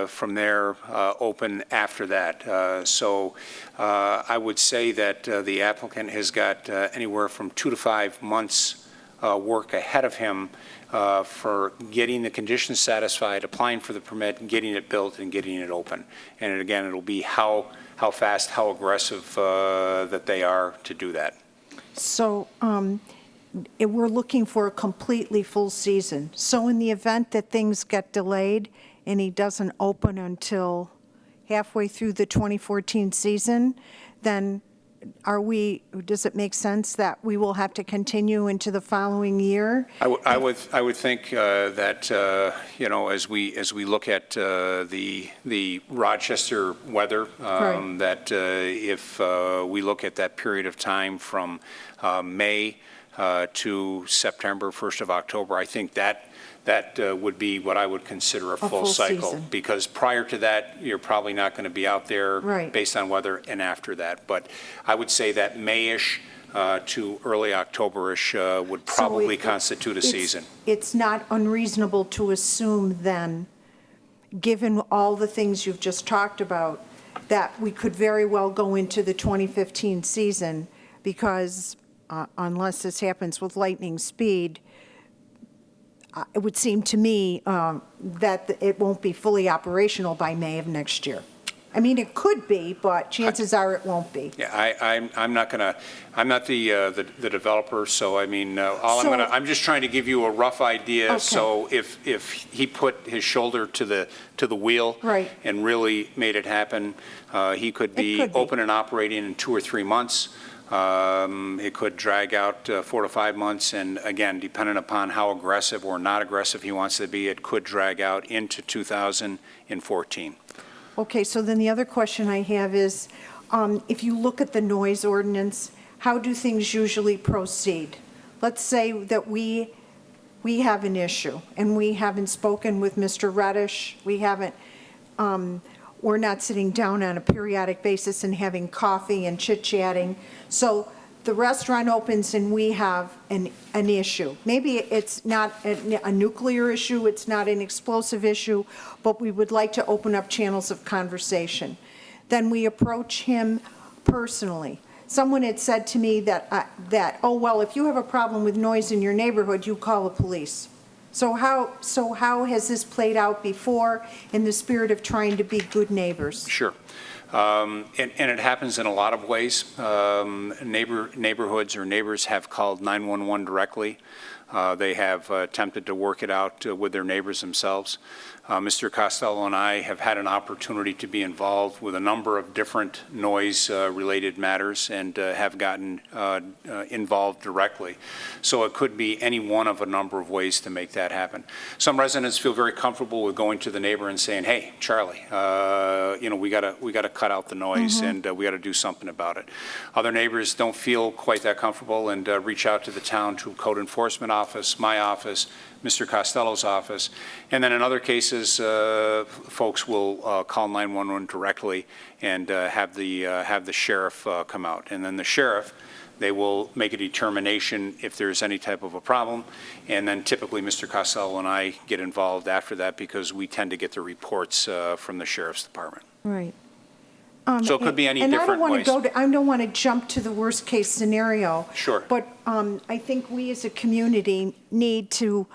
from there, open after that. So I would say that the applicant has got anywhere from 2 to 5 months work ahead of him for getting the conditions satisfied, applying for the permit, getting it built, and getting it open. And again, it'll be how fast, how aggressive that they are to do that. So we're looking for a completely full season. So in the event that things get delayed and he doesn't open until halfway through the 2014 season, then does it make sense that we will have to continue into the following year? I would think that as we look at the Rochester weather, Right. that if we look at that period of time from May to September, 1st of October, I think that would be what I would consider a full cycle. season. Because prior to that, you're probably not going to be out there Right. based on weather, and after that. But I would say that May-ish to early October-ish would probably constitute a season. It's not unreasonable to assume then, given all the things you've just talked about, that we could very well go into the 2015 season, because unless this happens with lightning speed, it would seem to me that it won't be fully operational by May of next year. I mean, it could be, but chances are it won't be. Yeah, I'm not the developer, so I mean, I'm just trying to give you a rough idea. Okay. So if he put his shoulder to the wheel, Right. and really made it happen, he could be open and operating in 2 or 3 months. It could drag out 4 to 5 months, and again, depending upon how aggressive or not aggressive he wants to be, it could drag out into 2014. Okay, so then the other question I have is, if you look at the noise ordinance, how do things usually proceed? Let's say that we have an issue, and we haven't spoken with Mr. Reddish, we're not sitting down on a periodic basis and having coffee and chit-chatting. So the restaurant opens and we have an issue. Maybe it's not a nuclear issue, it's not an explosive issue, but we would like to open up channels of conversation. Then we approach him personally. Someone had said to me that, oh, well, if you have a problem with noise in your neighborhood, you call the police. So how has this played out before in the spirit of trying to be good neighbors? Sure. And it happens in a lot of ways. Neighborhoods or neighbors have called 911 directly. They have attempted to work it out with their neighbors themselves. Mr. Costello and I have had an opportunity to be involved with a number of different noise-related matters and have gotten involved directly. So it could be any one of a number of ways to make that happen. Some residents feel very comfortable with going to the neighbor and saying, "Hey, Charlie, we got to cut out the noise and we got to do something about it." Other neighbors don't feel quite that comfortable and reach out to the town, to code enforcement office, my office, Mr. Costello's office, and then in other cases, folks will call 911 directly and have the sheriff come out, and then the sheriff, they will make a determination if there's any type of a problem, and then typically Mr. Costello and I get involved after that because we tend to get the reports from the sheriff's department. Right. So it could be any different ways. I don't want to jump to the worst-case scenario. Sure. But I think we as a community need to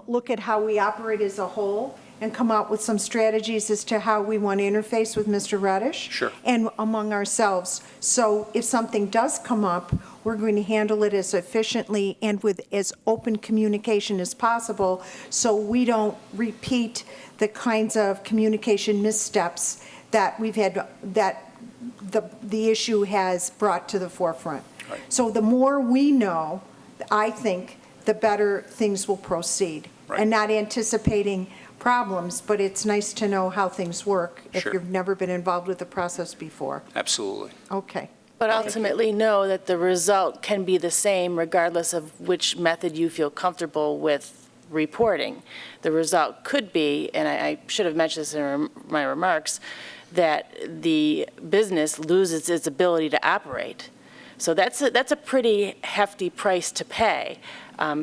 look at how we operate as a whole and come up with some strategies as to how we want to interface with Mr. Reddish. Sure. And among ourselves. So if something does come up, we're going to handle it as efficiently and with as open communication as possible, so we don't repeat the kinds of communication missteps that we've had, that the issue has brought to the forefront. Right. So the more we know, I think, the better things will proceed. and not anticipating problems, but it's nice to know how things work if Sure. you've never been involved with the process before. Absolutely. Okay. But ultimately know that the result can be the same regardless of which method you feel comfortable with reporting. The result could be, and I should have mentioned this in my remarks, that the business loses its ability to operate. So that's a pretty hefty price to pay.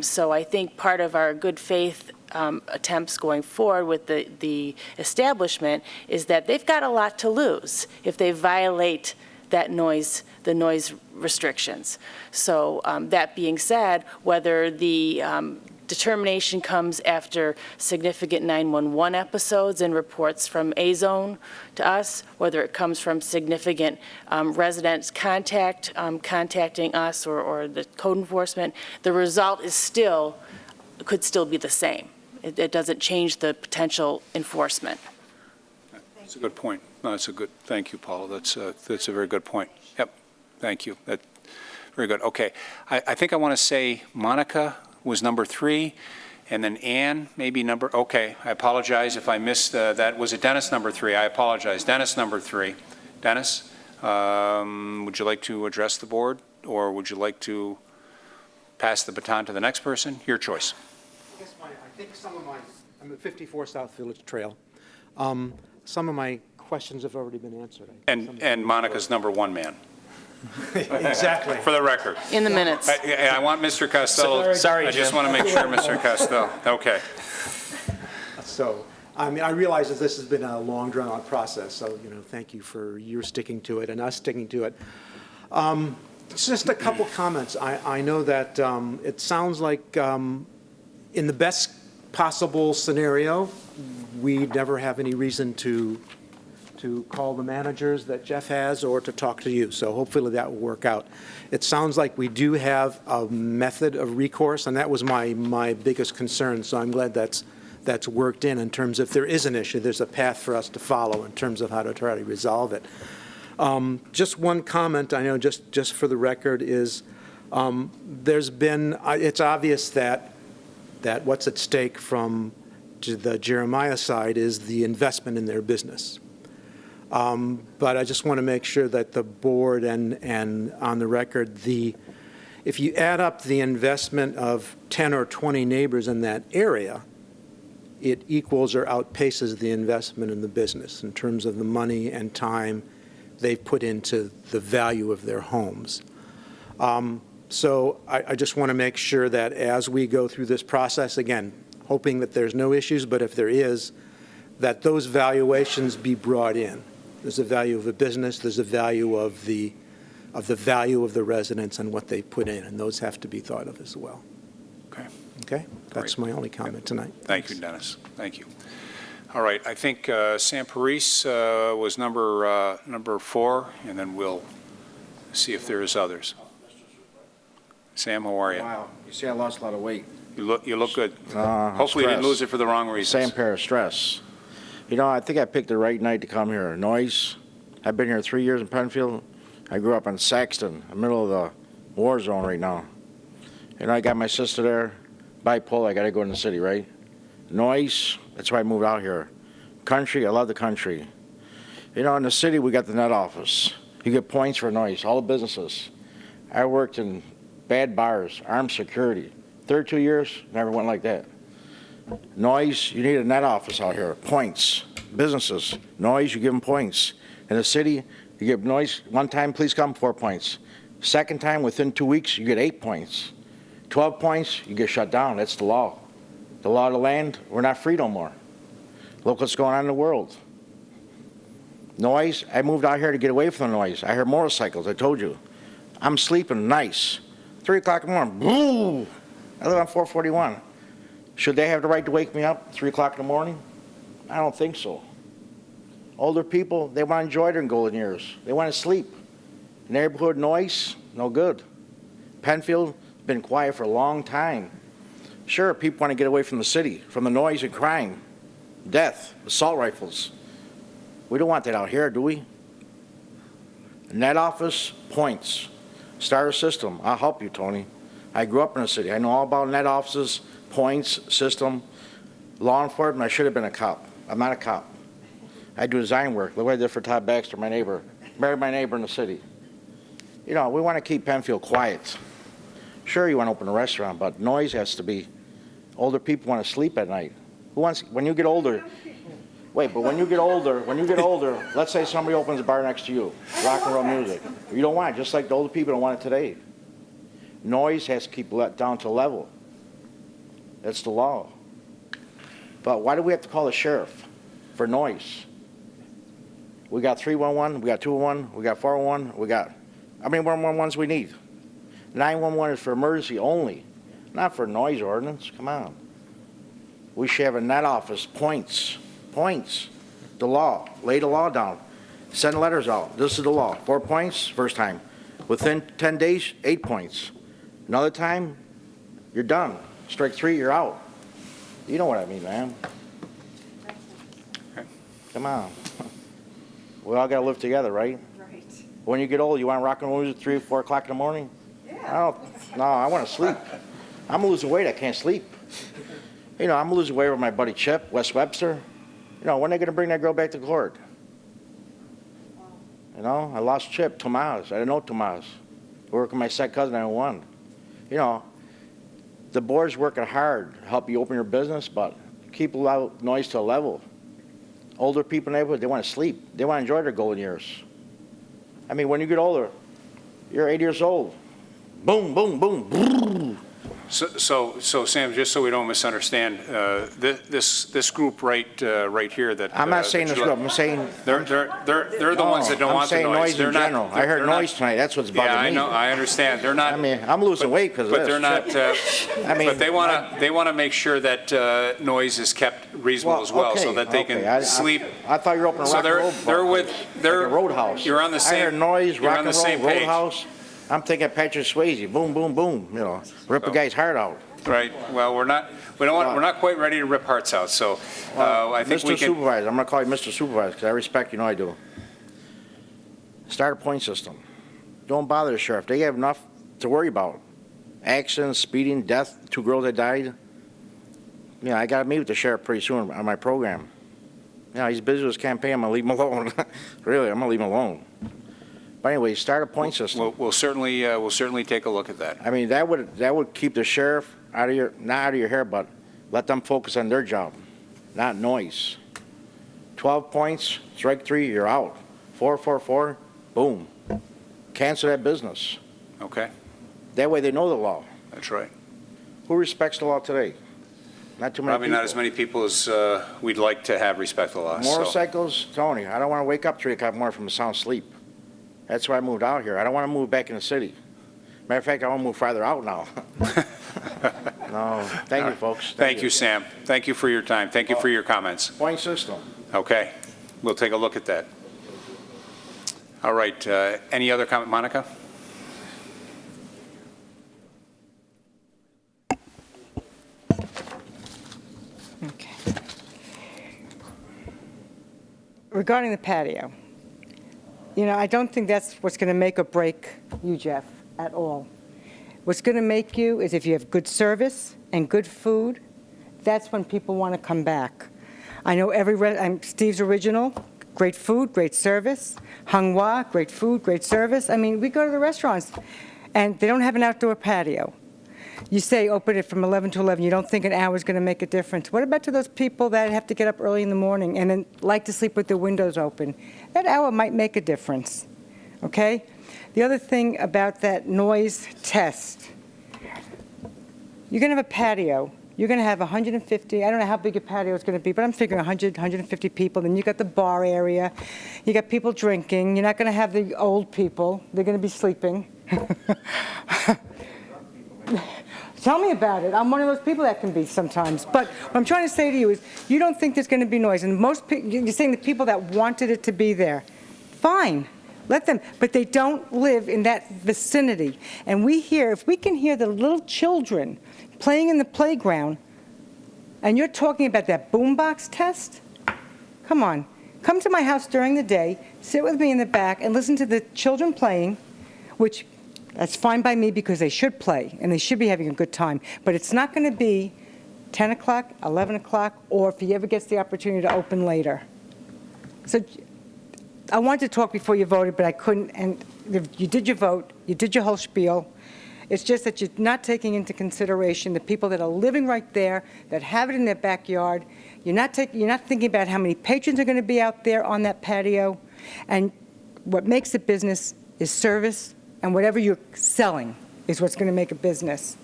So I think part of our good faith attempts going forward with the establishment is that they've got a lot to lose if they violate the noise restrictions. So that being said, whether the determination comes after significant 911 episodes and reports from A-Zone to us, whether it comes from significant residents contacting us or the code enforcement, the result is could still be the same. It doesn't change the potential enforcement. That's a good point. No, that's a good, thank you, Paula. That's a very good point. Yep, thank you. Very good. Okay. I think I want to say Monica was number 3, and then Ann, maybe okay, I apologize if I missed that. Was it Dennis number 3? I apologize. Dennis number 3. Dennis, would you like to address the board, or would you like to pass the baton to the next person? Your choice. I guess I think I'm at 54 South Village Trail. Some of my questions have already been answered. And Monica's number 1 man. Exactly. For the record. In the minutes. I want Mr. Costello. Sorry, I just Jim. want to make sure, Mr. Costello. Okay. So, I mean, I realize that this has been a long, drawn-out process, so, thank you for your sticking to it and us sticking to it. Just a couple comments. I know that it sounds like in the best possible scenario, we'd never have any reason to call the managers that Jeff has or to talk to you. So hopefully that will work out. It sounds like we do have a method of recourse, and that was my biggest concern. So I'm glad that's worked in terms of if there is an issue, there's a path for us to follow in terms of how to try to resolve it. Just one comment, I know just for the record, is there's been, it's obvious that what's at stake from the Jeremiah side is the investment in their business. But I just want to make sure that the board and on the record, if you add up the investment of 10 or 20 neighbors in that area, it equals or outpaces the investment in the business in terms of the money and time they've put into the value of their homes. So I just want to make sure that as we go through this process, again, hoping that there's no issues, but if there is, that those valuations be brought in. There's a value of a business, there's a value of the value of the residents and what they put in, and those have to be thought of as well. Okay. Okay? That's my only comment tonight. Thank you, Dennis. Thank you. All right. I think Sam Parise was number 4, and then we'll see if there is others. Sam, how are you? Wow. You see, I lost a lot of weight. You look good. Hopefully you didn't lose it for the wrong reasons. Same pair of stress. I think I picked the right night to come here. Noise. I've been here 3 years in Penfield. I grew up in Saxton, in the middle of the war zone right now. I got my sister there. Bipolar, I got to go in the city, right? Noise, that's why I moved out here. Country, I love the country. In the city, we got the net office. You get points for noise, all the businesses. I worked in bad bars, armed security. 32 years, never went like that. Noise, you need a net office out here. Points, businesses. Noise, you give them points. In the city, you give noise, one time, please come, 4 points. Second time, within 2 weeks, you get 8 points. 12 points, you get shut down. That's the law. The law of the land, we're not free no more. Look what's going on in the world. Noise, I moved out here to get away from the noise. I heard motorcycles, I told you. I'm sleeping nice. 3 o'clock in the morning, boom! I live on 441. Should they have the right to wake me up 3 o'clock in the morning? I don't think so. Older people, they want to enjoy their golden years. They want to sleep. Neighborhood noise, no good. Penfield, been quiet for a long time. Sure, people want to get away from the city, from the noise and crime, death, assault rifles. We don't want that out here, do we? Net office, points. Start a system. I'll help you, Tony. I grew up in the city. I know all about net offices, points system. Law enforcement, I should have been a cop. I'm not a cop. I do design work. Look what I did for Todd Baxter, my neighbor. Married my neighbor in the city. You know, we want to keep Penfield quiet. Sure, you want to open a restaurant, but noise has to be. Older people want to sleep at night. Who wants, when you get older, wait, but when you get older, let's say somebody opens a bar next to you, rock and roll music. You don't want it, just like the older people don't want it today. Noise has to keep let down to level. That's the law. But why do we have to call the sheriff for noise? We got 311, we got 211, we got 411, we got, how many 111s we need? 911 is for emergency only, not for noise ordinance. Come on. We should have a net office, points, the law, lay the law down, send letters out. This is the law. 4 points, first time. Within 10 days, 8 points. Another time, you're done. Strike 3, you're out. You know what I mean, man. Come on. We all got to live together, right? Right. When you get old, you want to rock and roll music at 3 or 4 o'clock in the morning? Yeah. No, I want to sleep. I'm losing weight. I can't sleep. You know, I'm losing weight with my buddy Chip, Wes Webster. You know, when are they going to bring that girl back to court? You know, I lost Chip, Tomas. I didn't know Tomas. I work with my second cousin, I won. You know, the board's working hard to help you open your business, but keep loud noise to a level. Older people in the neighborhood, they want to sleep. They want to enjoy their golden years. I mean, when you get older, you're 80 years old. Boom, boom, boom, boom. So Sam, just so we don't misunderstand, this group right here that I'm not saying this group. I'm saying they're the ones that don't want the noise. I'm saying noise They're in not- general. I heard they're noise not- tonight. That's what's bugging me. Yeah, I know. I understand. They're not. I mean, I'm losing weight because of this. But they're not. I mean, but they want to make sure that noise is kept reasonable as well, so that they can sleep. I thought you were opening a rock and roll bar. Like a Roadhouse. You're on the same. I heard noise, you're rock on and the roll, same page. Roadhouse. I'm thinking Patrick Swayze. Boom, boom, boom. You know, rip a guy's heart out. Right. Well, we're not quite ready to rip hearts out. So I think Mr. we can. Supervisor, I'm going to call you Mr. Supervisor because I respect you. Know I do. Start a point system. Don't bother the sheriff. They have enough to worry about. Accidents, speeding, death, 2 girls that died. You know, I got to meet with the sheriff pretty soon on my program. You know, he's busy with his campaign. I'm going to leave him alone. Really, I'm going to leave him alone. But anyway, start a point system. We'll certainly take a look at that. I mean, that would keep the sheriff out of your, not out of your hair, but let them focus on their job, not noise. 12 points, strike 3, you're out. 4, boom. Cancel that business. Okay. That way they know the law. That's right. Who respects the law today? Not too many Probably people. not as many people as we'd like to have respect the law. Motorcycles, Tony, I don't want to wake up 3 o'clock in the morning from a sound sleep. That's why I moved out here. I don't want to move back in the city. Matter of fact, I want to move farther out now. No, thank you, folks. Thank you, Sam. Thank you for your time. Thank you for your comments. Point system. Okay. We'll take a look at that. All right. Any other comment, Monica? Okay. Regarding the patio, you know, I don't think that's what's going to make or break you, Jeff, at all. What's going to make you is if you have good service and good food, that's when people want to come back. I know I'm Steve's Original, great food, great service. Hung Hwa, great food, great service. I mean, we go to the restaurants, and they don't have an outdoor patio. You say open it from 11 to 11. You don't think an hour is going to make a difference. What about to those people that have to get up early in the morning and then like to sleep with their windows open? That hour might make a difference, okay? The other thing about that noise test, you're going to have a patio. You're going to have 150, I don't know how big your patio is going to be, but I'm figuring 100, 150 people. Then you got the bar area. You got people drinking. You're not going to have the old people. They're going to be sleeping. Tell me about it. I'm one of those people that can be sometimes. But what I'm trying to say to you is you don't think there's going to be noise. And you're saying the people that wanted it to be there. Fine. Let them. But they don't live in that vicinity. And we hear, if we can hear the little children playing in the playground, and you're talking about that boombox test, come on. Come to my house during the day, sit with me in the back, and listen to the children playing, which that's fine by me because they should play, and they should be having a good time. But it's not going to be 10 o'clock, 11 o'clock, or if he ever gets the opportunity to open later. So I wanted to talk before you voted, but I couldn't, and you did your vote, you did your whole spiel. It's just that you're not taking into consideration the people that are living right there, that have it in their backyard. You're not thinking about how many patrons are going to be out there on that patio. And what makes a business is service, and whatever you're selling is what's going to make a business.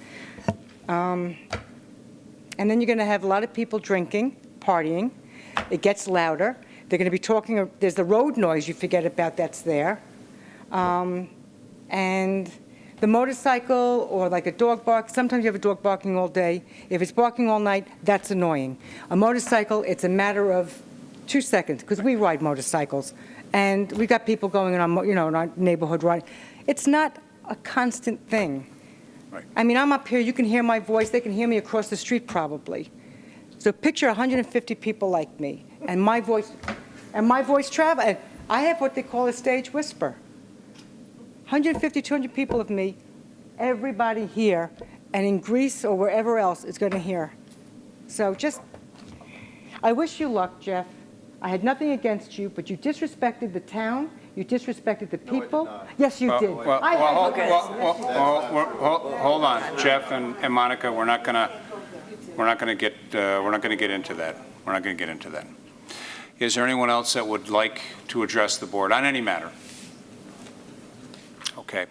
And then you're going to have a lot of people drinking, partying. It gets louder. They're going to be talking, there's the road noise you forget about that's there. And the motorcycle or like a dog bark, sometimes you have a dog barking all day. If it's barking all night, that's annoying. A motorcycle, it's a matter of 2 seconds, because we ride motorcycles. And we got people going on, in our neighborhood riding. It's not a constant thing. Right. I mean, I'm up here, you can hear my voice, they can hear me across the street probably. So picture 150 people like me, and my voice travel. And I have what they call a stage whisper. 150, 200 people of me, everybody here, and in Greece or wherever else is going to hear. So I wish you luck, Jeff. I had nothing against you, but you disrespected the town, you disrespected the people. Yes, you did. Hold on, Jeff and Monica, we're not going to get into that. We're not going to get into that. Is there anyone else that would like to address the board on any matter? Okay.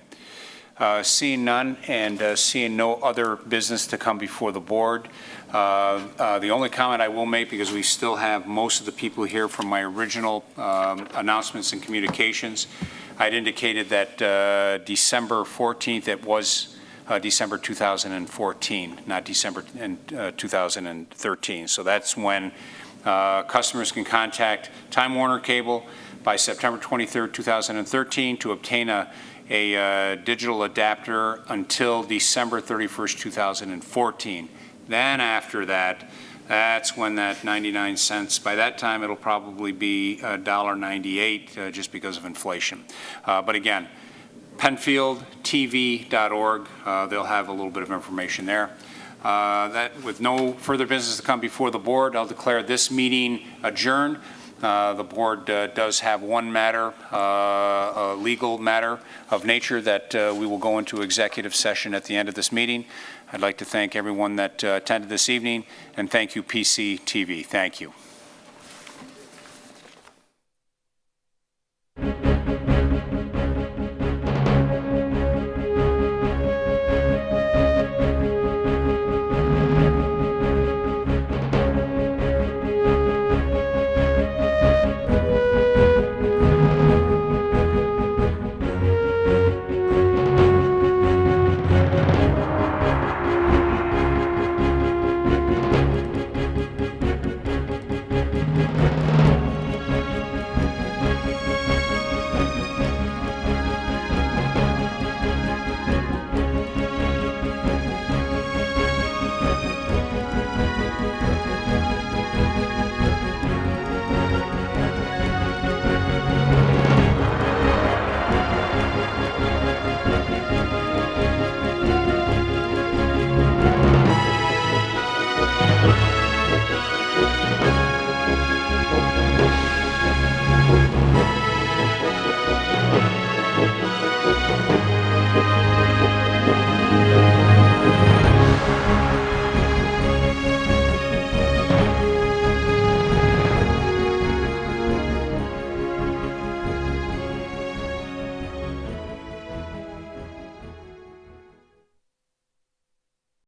Seeing none and seeing no other business to come before the board, the only comment I will make, because we still have most of the people here from my original announcements and communications, I'd indicated that December 14th, it was December 2014, not December 2013. So that's when customers can contact Time Warner Cable by September 23rd, 2013 to obtain a digital adapter until December 31st, 2014. Then after that, that's when that 99 cents, by that time it'll probably be $1.98 just because of inflation. But again, PenfieldTV.org, they'll have a little bit of information there. That with no further business to come before the board, I'll declare this meeting adjourned. The board does have one matter, a legal matter of nature that we will go into executive session at the end of this meeting. I'd like to thank everyone that attended this evening, and thank you, PCTV. Thank you. Thank you.